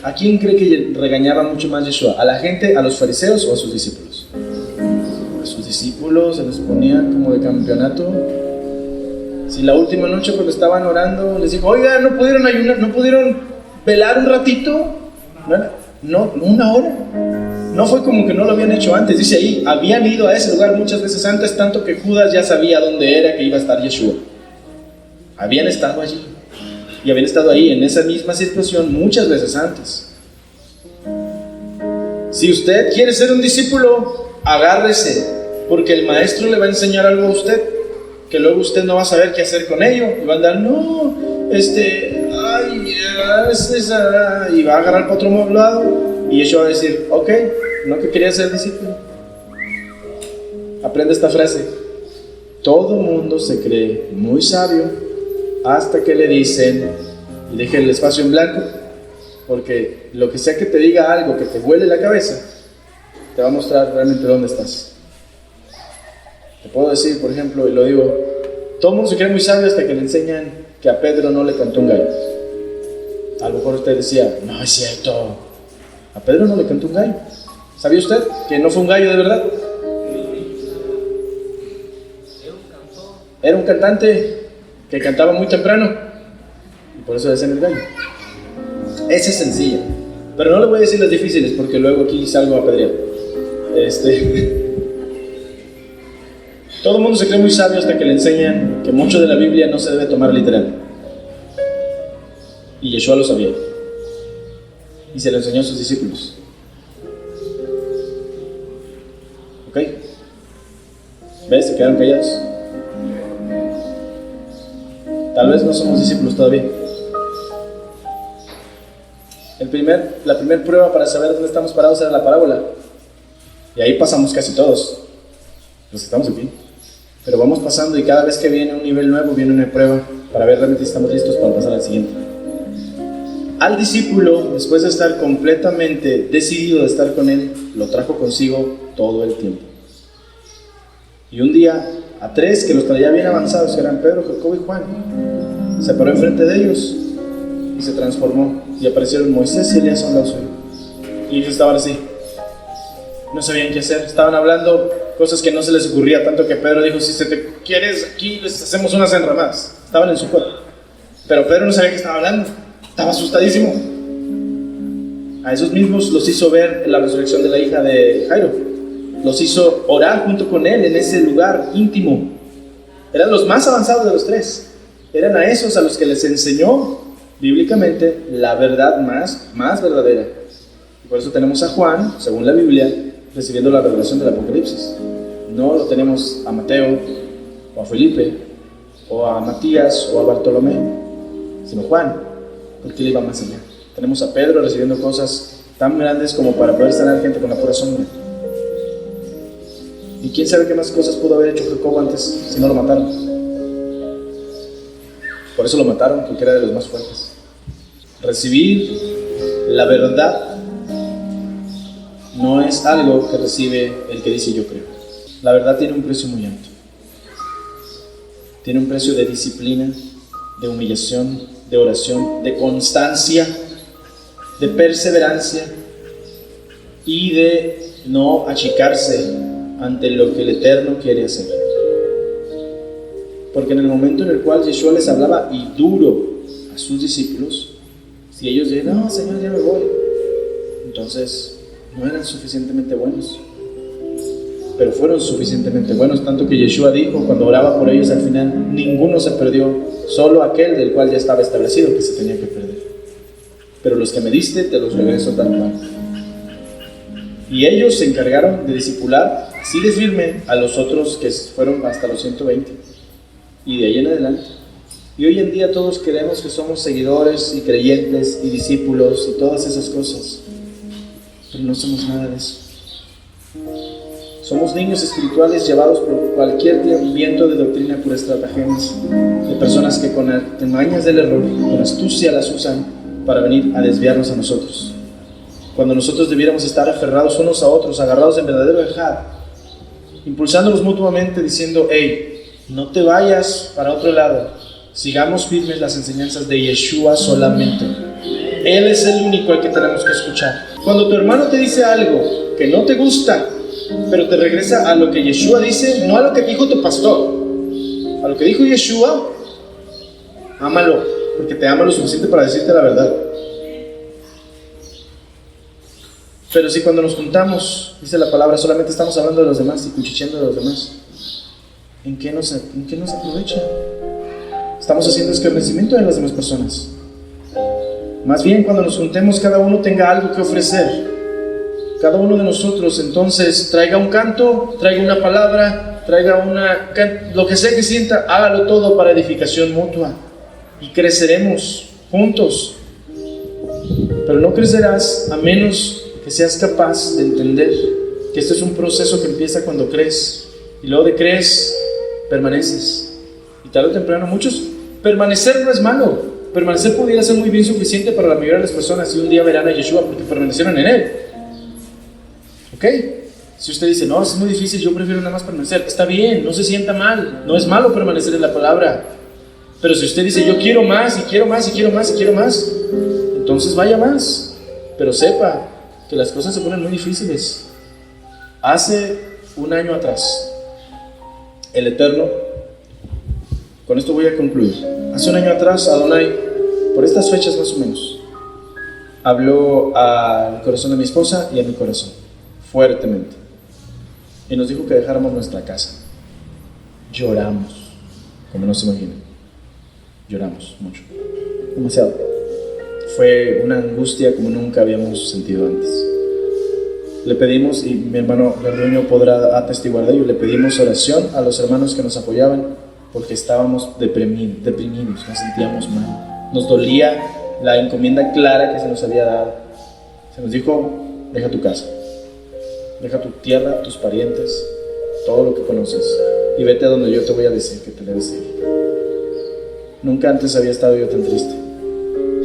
¿A quién cree que regañaba mucho más Yeshua? ¿A la gente, a los fariseos o a sus discípulos? A sus discípulos se les ponía como de campeonato. Si la última noche cuando estaban orando les dijo, oiga, ¿no pudieron ayunar, no pudieron velar un ratito? No, una hora. No fue como que no lo habían hecho antes. Dice ahí, habían ido a ese lugar muchas veces antes, tanto que Judas ya sabía dónde era que iba a estar Yeshua. Habían estado allí. Y habían estado ahí en esa misma situación muchas veces antes. Si usted quiere ser un discípulo, agárrese, porque el maestro le va a enseñar algo a usted, que luego usted no va a saber qué hacer con ello. Y va a andar, no, y va a agarrar para otro lado. Y eso va a decir, ok, no que quería ser discípulo. Aprende esta frase. Todo mundo se cree muy sabio hasta que le dicen, y deje el espacio en blanco, porque lo que sea que te diga algo que te vuele la cabeza, te va a mostrar realmente dónde estás. Te puedo decir, por ejemplo, y lo digo, todo el mundo se cree muy sabio hasta que le enseñan que a Pedro no le cantó un gallo. A lo mejor usted decía, no es cierto, a Pedro no le cantó un gallo. ¿Sabía usted que no fue un gallo de verdad? Era un cantante que cantaba muy temprano y por eso decían el gallo. Esa es sencilla, pero no le voy a decir las difíciles porque luego aquí salgo a pedrear. Todo el mundo se cree muy sabio hasta que le enseñan que mucho de la Biblia no se debe tomar literal, y Yeshua lo sabía y se lo enseñó a sus discípulos. ¿Ok? ¿Ves? Se quedaron callados. Tal vez no somos discípulos todavía. La primera prueba para saber dónde estamos parados era la parábola. Y ahí pasamos casi todos, los que estamos aquí. Pero vamos pasando y cada vez que viene un nivel nuevo, viene una prueba para ver realmente si estamos listos para pasar al siguiente. Al discípulo, después de estar completamente decidido de estar con él, lo trajo consigo todo el tiempo. Y un día, a tres que los traía bien avanzados, que eran Pedro, Jacobo y Juan, se paró enfrente de ellos y se transformó. Y aparecieron Moisés y Elías a un lado suyo. Y ellos estaban así. No sabían qué hacer. Estaban hablando cosas que no se les ocurría, tanto que Pedro dijo, si se te quieres aquí, les hacemos unas enramadas. Estaban en su cuerpo. Pero Pedro no sabía qué estaba hablando. Estaba asustadísimo. A esos mismos los hizo ver la resurrección de la hija de Jairo. Los hizo orar junto con él en ese lugar íntimo. Eran los más avanzados de los tres. Eran a esos a los que les enseñó bíblicamente la verdad más verdadera. Y por eso tenemos a Juan, según la Biblia, recibiendo la revelación del Apocalipsis. No lo tenemos a Mateo, o a Felipe, o a Matías, o a Bartolomé, sino Juan, porque él iba más allá. Tenemos a Pedro recibiendo cosas tan grandes como para poder sanar gente con la pura sombra. Y quién sabe qué más cosas pudo haber hecho Jacobo antes si no lo mataron. Por eso lo mataron, porque era de los más fuertes. Recibir la verdad no es algo que recibe el que dice yo creo. La verdad tiene un precio muy alto. Tiene un precio de disciplina, de humillación, de oración, de constancia, de perseverancia y de no achicarse ante lo que el Eterno quiere hacer. Porque en el momento en el cual Yeshua les hablaba y duro a sus discípulos, si ellos decían, no, Señor, ya me voy, entonces no eran suficientemente buenos. Pero fueron suficientemente buenos, tanto que Yeshua dijo cuando oraba por ellos al final, ninguno se perdió, solo aquel del cual ya estaba establecido que se tenía que perder. Pero los que me diste, te los regreso tal cual. Y ellos se encargaron de discipular así de firme a los otros que fueron hasta los 120. Y de ahí en adelante. Y hoy en día todos creemos que somos seguidores y creyentes y discípulos y todas esas cosas. Pero no somos nada de eso. Somos niños espirituales llevados por cualquier viento de doctrina por estratagemas de personas que con artimañas del error, con astucia las usan para venir a desviarnos a nosotros. Cuando nosotros debiéramos estar aferrados unos a otros, agarrados en verdadero ejad, impulsándolos mutuamente diciendo, hey, No te vayas para otro lado. Sigamos firmes las enseñanzas de Yeshua solamente. Él es el único al que tenemos que escuchar. Cuando tu hermano te dice algo que no te gusta, pero te regresa a lo que Yeshua dice, no a lo que dijo tu pastor, a lo que dijo Yeshua, ámalo, porque te ama lo suficiente para decirte la verdad. Pero si cuando nos juntamos, dice la palabra, solamente estamos hablando de los demás y cuchicheando de los demás, ¿en qué nos aprovecha? Estamos haciendo escarnecimiento de las demás personas. Más bien, cuando nos juntemos, cada uno tenga algo que ofrecer. Cada uno de nosotros, entonces, traiga un canto, traiga una palabra, traiga lo que sea que sienta, hágalo todo para edificación mutua. Y creceremos juntos. Pero no crecerás a menos que seas capaz de entender que este es un proceso que empieza cuando crees. Y luego de crees, permaneces. Y tarde o temprano, permanecer no es malo. Permanecer pudiera ser muy bien suficiente para la mayoría de las personas, y un día verán a Yeshua porque permanecieron en Él. ¿Ok? Si usted dice, no, es muy difícil, yo prefiero nada más permanecer, está bien, no se sienta mal, no es malo permanecer en la palabra. Pero si usted dice, yo quiero más, y quiero más, y quiero más, y quiero más, entonces vaya más. Pero sepa que las cosas se ponen muy difíciles. Hace un año atrás, el Eterno, con esto voy a concluir. Hace un año atrás, Adonai, por estas fechas más o menos, habló al corazón de mi esposa y a mi corazón, fuertemente. Y nos dijo que dejáramos nuestra casa. Lloramos, como no se imaginan. Lloramos mucho, demasiado. Fue una angustia como nunca habíamos sentido antes. Le pedimos, y mi hermano Garduño podrá atestiguar de ello, le pedimos oración a los hermanos que nos apoyaban, porque estábamos deprimidos, nos sentíamos mal. Nos dolía la encomienda clara que se nos había dado. Se nos dijo, deja tu casa, deja tu tierra, tus parientes, todo lo que conoces, y vete a donde yo te voy a decir que te debes ir. Nunca antes había estado yo tan triste,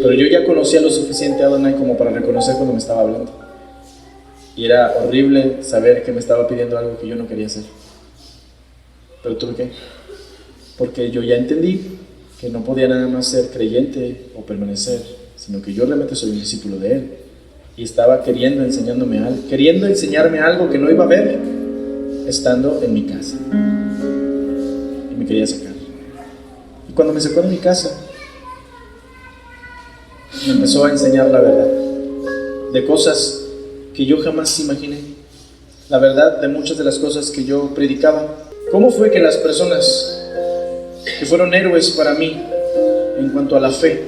pero yo ya conocía lo suficiente a Adonai como para reconocer cuando me estaba hablando. Y era horrible saber que me estaba pidiendo algo que yo no quería hacer. Pero tuve que, porque yo ya entendí que no podía nada más ser creyente o permanecer, sino que yo realmente soy un discípulo de Él. Y estaba queriendo enseñarme algo que no iba a ver estando en mi casa. Y me quería sacar. Y cuando me sacó de mi casa, me empezó a enseñar la verdad de cosas que yo jamás imaginé. La verdad de muchas de las cosas que yo predicaba. ¿Cómo fue que las personas que fueron héroes para mí en cuanto a la fe,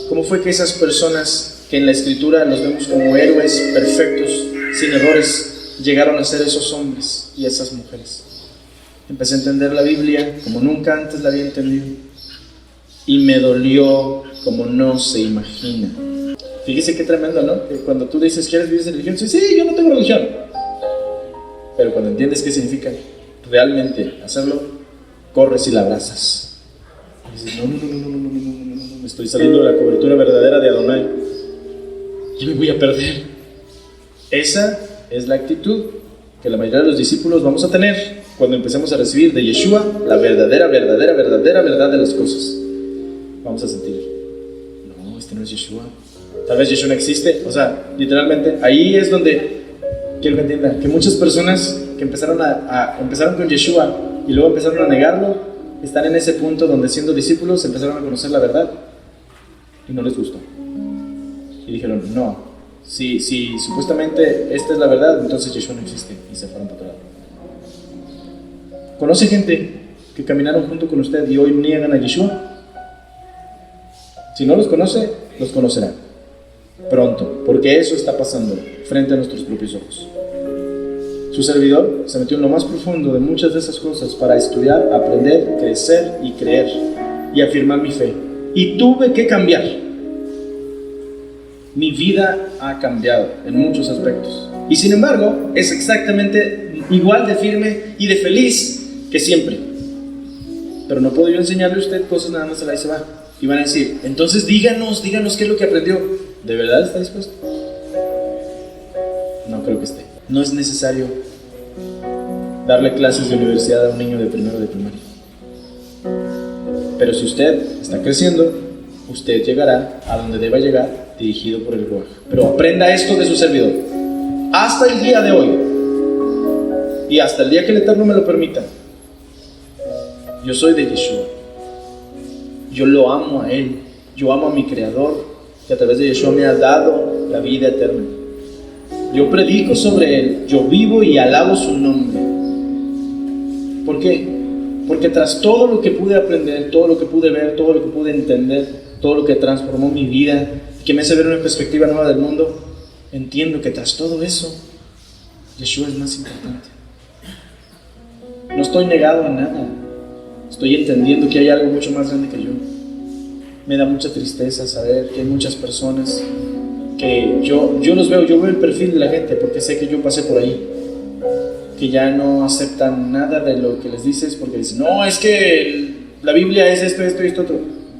cómo fue que esas personas que en la escritura los vemos como héroes perfectos, sin errores, llegaron a ser esos hombres y esas mujeres? Empecé a entender la Biblia como nunca antes la había entendido, y me dolió como no se imagina. Fíjese qué tremendo, ¿no? Que cuando tú dices, ¿quieres vivir sin religión? Sí, yo no tengo religión. Pero cuando entiendes qué significa realmente hacerlo, corres y la abrazas. Y dices, no, me estoy saliendo de la cobertura verdadera de Adonai. Yo me voy a perder. Esa es la actitud que la mayoría de los discípulos vamos a tener cuando empecemos a recibir de Yeshua la verdadera verdad de las cosas. Vamos a sentir, no, este no es Yeshua. Tal vez Yeshua no existe. O sea, literalmente, ahí es donde quiero que entiendan que muchas personas que empezaron con Yeshua y luego empezaron a negarlo, están en ese punto donde, siendo discípulos, empezaron a conocer la verdad y no les gustó. Y dijeron, no, si supuestamente esta es la verdad, entonces Yeshua no existe, y se fueron para otro lado. ¿Conoce gente que caminaron junto con usted y hoy niegan a Yeshua? Si no los conoce, los conocerá pronto, porque eso está pasando frente a nuestros propios ojos. Su servidor se metió en lo más profundo de muchas de esas cosas para estudiar, aprender, crecer y creer y afirmar mi fe. Y tuve que cambiar. Mi vida ha cambiado en muchos aspectos. Y sin embargo, es exactamente igual de firme y de feliz que siempre. Pero no puedo yo enseñarle a usted cosas nada más y se va. Y van a decir, entonces díganos qué es lo que aprendió. ¿De verdad está dispuesto? No creo que esté. No es necesario darle clases de universidad a un niño de primero de primaria. Pero si usted está creciendo, usted llegará a donde deba llegar, dirigido por el Ruaj. Pero aprenda esto de su servidor. Hasta el día de hoy, y hasta el día que el Eterno me lo permita, yo soy de Yeshua. Yo lo amo a Él. Yo amo a mi Creador, que a través de Yeshua me ha dado la vida eterna. Yo predico sobre Él. Yo vivo y alabo su nombre. ¿Por qué? Porque tras todo lo que pude aprender, todo lo que pude ver, todo lo que pude entender, todo lo que transformó mi vida, que me hace ver una perspectiva nueva del mundo, entiendo que tras todo eso, Yeshua es más importante. No estoy negado a nada. Estoy entendiendo que hay algo mucho más grande que yo. Me da mucha tristeza saber que hay muchas personas que yo los veo, yo veo el perfil de la gente porque sé que yo pasé por ahí, que ya no aceptan nada de lo que les dices porque dicen, no, es que la Biblia es esto, esto y esto otro.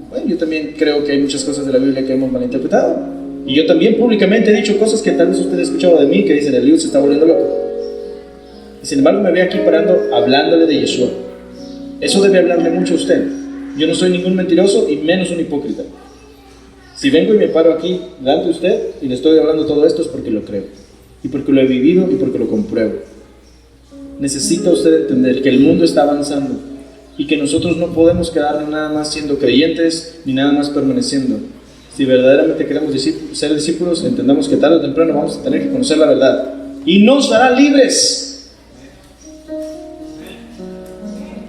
Bueno, yo también creo que hay muchas cosas de la Biblia que hemos malinterpretado. Y yo también públicamente he dicho cosas que tal vez usted ha escuchado de mí, que dicen, el libro se está volviendo loco. Y sin embargo me ve aquí parando, hablándole de Yeshua. Eso debe hablarle mucho a usted. Yo no soy ningún mentiroso y menos un hipócrita. Si vengo y me paro aquí delante de usted y le estoy hablando todo esto es porque lo creo. Y porque lo he vivido y porque lo compruebo. Necesita usted entender que el mundo está avanzando y que nosotros no podemos quedarnos nada más siendo creyentes ni nada más permaneciendo. Si verdaderamente queremos ser discípulos, entendamos que tarde o temprano vamos a tener que conocer la verdad y nos hará libres.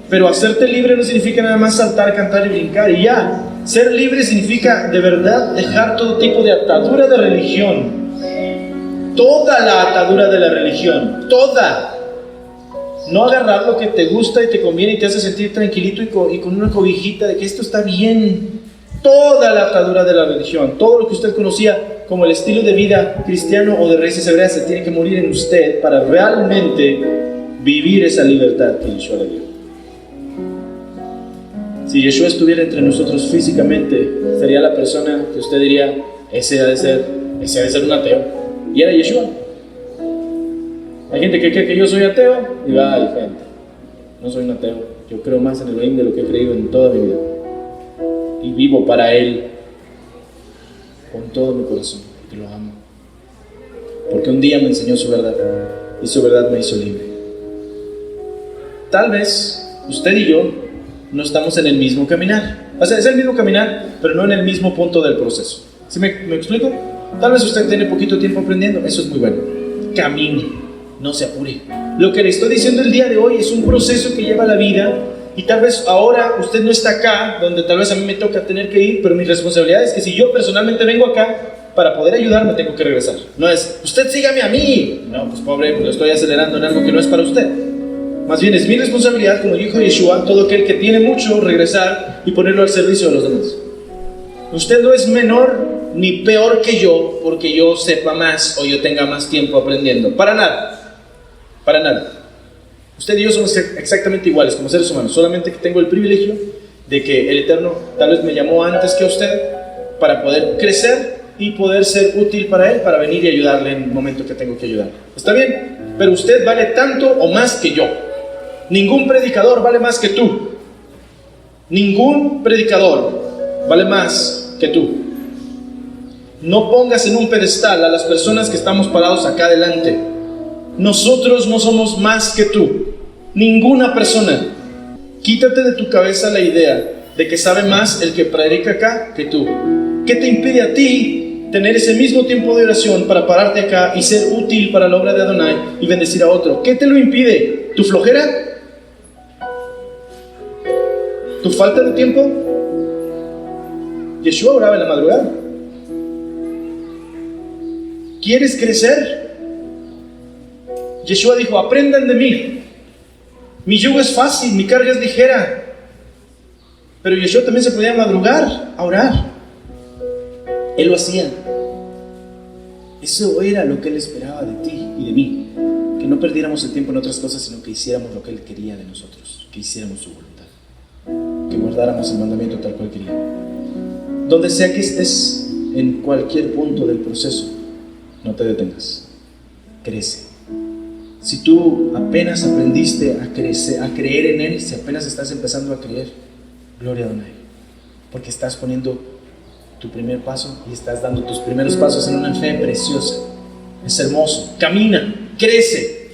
Pero hacerte libre no significa nada más saltar, cantar y brincar y ya. Ser libre significa de verdad dejar todo tipo de atadura de religión. Toda la atadura de la religión, toda. No agarrar lo que te gusta y te conviene y te hace sentir tranquilito y con una cobijita de que esto está bien. Toda la atadura de la religión, todo lo que usted conocía como el estilo de vida cristiano o de raíces hebreas se tiene que morir en usted para realmente vivir esa libertad que Yeshua le dio. Si Yeshua estuviera entre nosotros físicamente, sería la persona que usted diría, ese ha de ser un ateo. Y era Yeshua. Hay gente que cree que yo soy ateo, y va, ay, gente, no soy un ateo. Yo creo más en el Elohim de lo que he creído en toda mi vida. Y vivo para Él con todo mi corazón, porque lo amo. Porque un día me enseñó su verdad, y su verdad me hizo libre. Tal vez usted y yo no estamos en el mismo caminar. O sea, es el mismo caminar, pero no en el mismo punto del proceso. ¿Sí me explico? Tal vez usted tiene poquito tiempo aprendiendo. Eso es muy bueno. Camine, no se apure. Lo que le estoy diciendo el día de hoy es un proceso que lleva la vida. Y tal vez ahora usted no está acá, donde tal vez a mí me toca tener que ir, pero mi responsabilidad es que si yo personalmente vengo acá, para poder ayudarme tengo que regresar. No es, usted sígame a mí. No, pues pobre, pues lo estoy acelerando en algo que no es para usted. Más bien es mi responsabilidad, como dijo Yeshua, todo aquel que tiene mucho, regresar y ponerlo al servicio de los demás. Usted no es menor ni peor que yo porque yo sepa más o yo tenga más tiempo aprendiendo. Para nada. Para nada. Usted y yo somos exactamente iguales como seres humanos, solamente que tengo el privilegio de que el Eterno tal vez me llamó antes que a usted para poder crecer y poder ser útil para Él, para venir y ayudarle en el momento que tengo que ayudar. ¿Está bien? Pero usted vale tanto o más que yo. Ningún predicador vale más que tú. Ningún predicador vale más que tú. No pongas en un pedestal a las personas que estamos parados acá adelante. Nosotros no somos más que tú. Ninguna persona. Quítate de tu cabeza la idea de que sabe más el que predica acá que tú. ¿Qué te impide a ti tener ese mismo tiempo de oración para pararte acá y ser útil para la obra de Adonai y bendecir a otro? ¿Qué te lo impide? ¿Tu flojera? ¿Tu falta de tiempo? Yeshua oraba en la madrugada. ¿Quieres crecer? Yeshua dijo, aprendan de mí. Mi yugo es fácil, mi carga es ligera. Pero Yeshua también se podía madrugar a orar. Él lo hacía. Eso era lo que Él esperaba de ti y de mí. Que no perdiéramos el tiempo en otras cosas, sino que hiciéramos lo que Él quería de nosotros. Que hiciéramos su voluntad. Que guardáramos el mandamiento tal cual quería. Donde sea que estés, en cualquier punto del proceso, no te detengas. Crece. Si tú apenas aprendiste a creer en Él, si apenas estás empezando a creer, gloria a Adonai. porque estás poniendo tu primer paso y estás dando tus primeros pasos en una fe preciosa. Es hermoso. Camina, crece.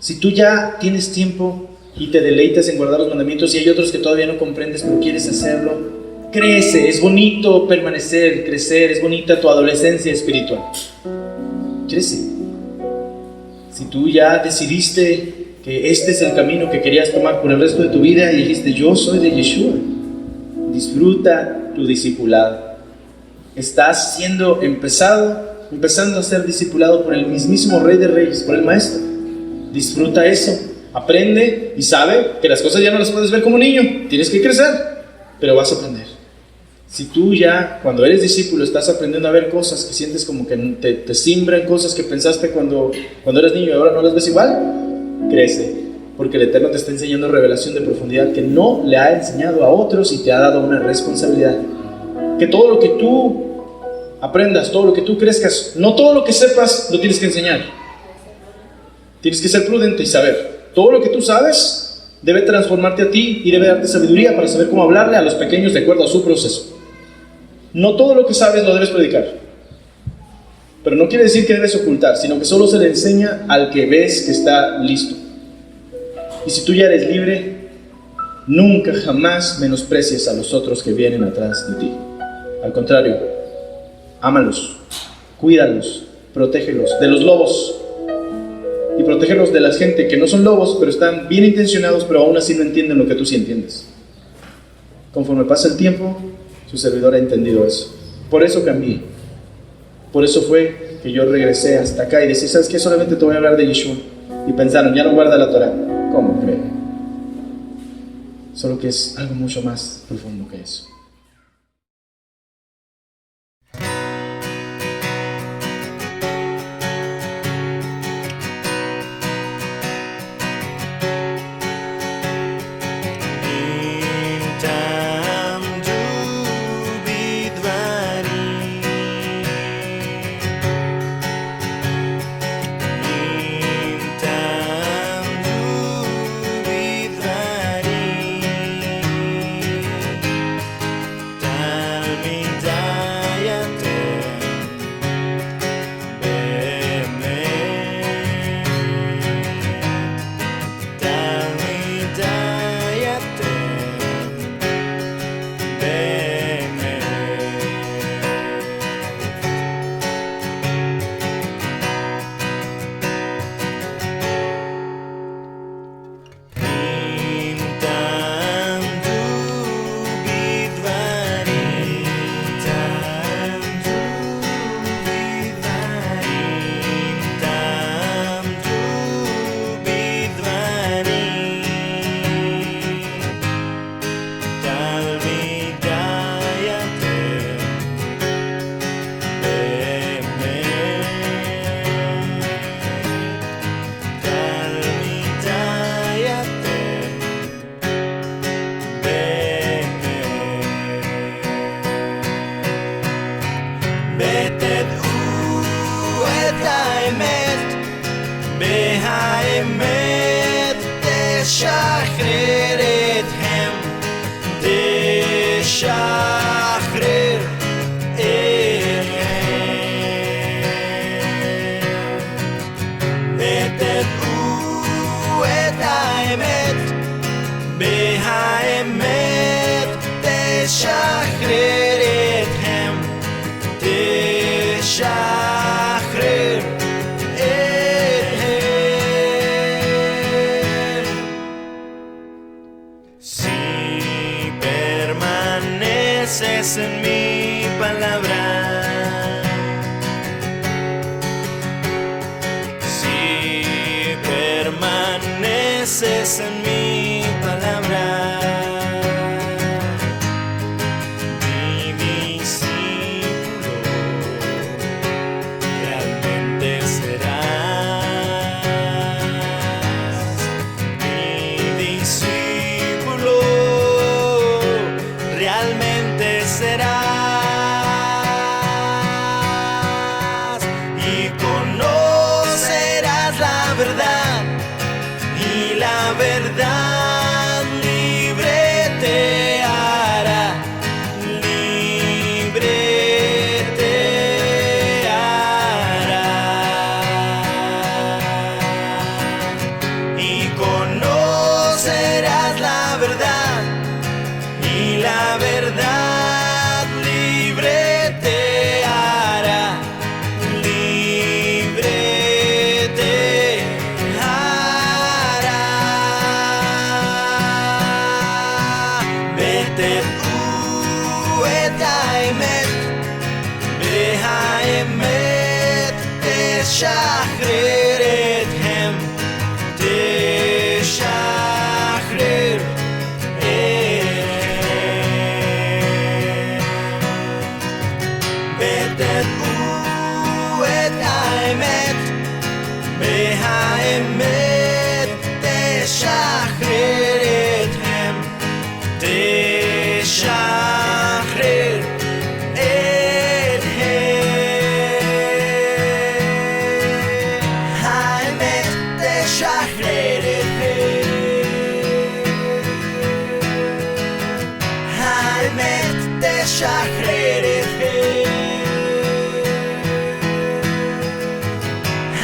Si tú ya tienes tiempo y te deleitas en guardar los mandamientos y hay otros que todavía no comprendes pero quieres hacerlo, crece. Es bonito permanecer, crecer. Es bonita tu adolescencia espiritual. Crece. Si tú ya decidiste que este es el camino que querías tomar por el resto de tu vida y dijiste, yo soy de Yeshua, disfruta tu discipulado. Estás siendo empezando a ser discipulado por el mismísimo Rey de Reyes, por el Maestro. Disfruta eso, aprende y sabe que las cosas ya no las puedes ver como niño, tienes que crecer, pero vas a aprender. Si tú ya, cuando eres discípulo, estás aprendiendo a ver cosas que sientes como que te simbran, cosas que pensaste cuando eras niño y ahora no las ves igual, crece, porque el Eterno te está enseñando revelación de profundidad que no le ha enseñado a otros y te ha dado una responsabilidad. Que todo lo que tú aprendas, todo lo que tú crezcas, no todo lo que sepas lo tienes que enseñar. Tienes que ser prudente y saber. Todo lo que tú sabes debe transformarte a ti y debe darte sabiduría para saber cómo hablarle a los pequeños de acuerdo a su proceso. No todo lo que sabes lo debes predicar, pero no quiere decir que debes ocultar, sino que solo se le enseña al que ves que está listo. Y si tú ya eres libre, nunca jamás menosprecies a los otros que vienen atrás de ti. Al contrario, ámalos, cuídalos, protégelos de los lobos y protégelos de la gente que no son lobos, pero están bien intencionados, pero aún así no entienden lo que tú sí entiendes. Conforme pasa el tiempo, su servidor ha entendido eso. Por eso cambié. Por eso fue que yo regresé hasta acá y decía, ¿sabes qué? Solamente te voy a hablar de Yeshua. Y pensaron, ya no guarda la Torah. ¿Cómo creen? Solo que es algo mucho más profundo que eso. En mi palabra, si permaneces en mi palabra, mi discípulo realmente serás, mi discípulo realmente serás y conocerás la verdad y la verdad libre te hará, תשחרר אתכם, תשחרר ותדעו את האמת, והאמת תשחרר אתכם, תשחרר אתכם, האמת תשחרר אתכם, האמת תשחרר אתכם,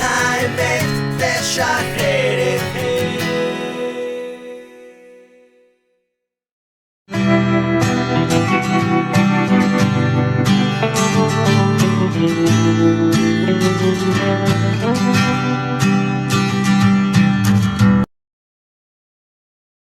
האמת תשחרר אתכם. Thank you.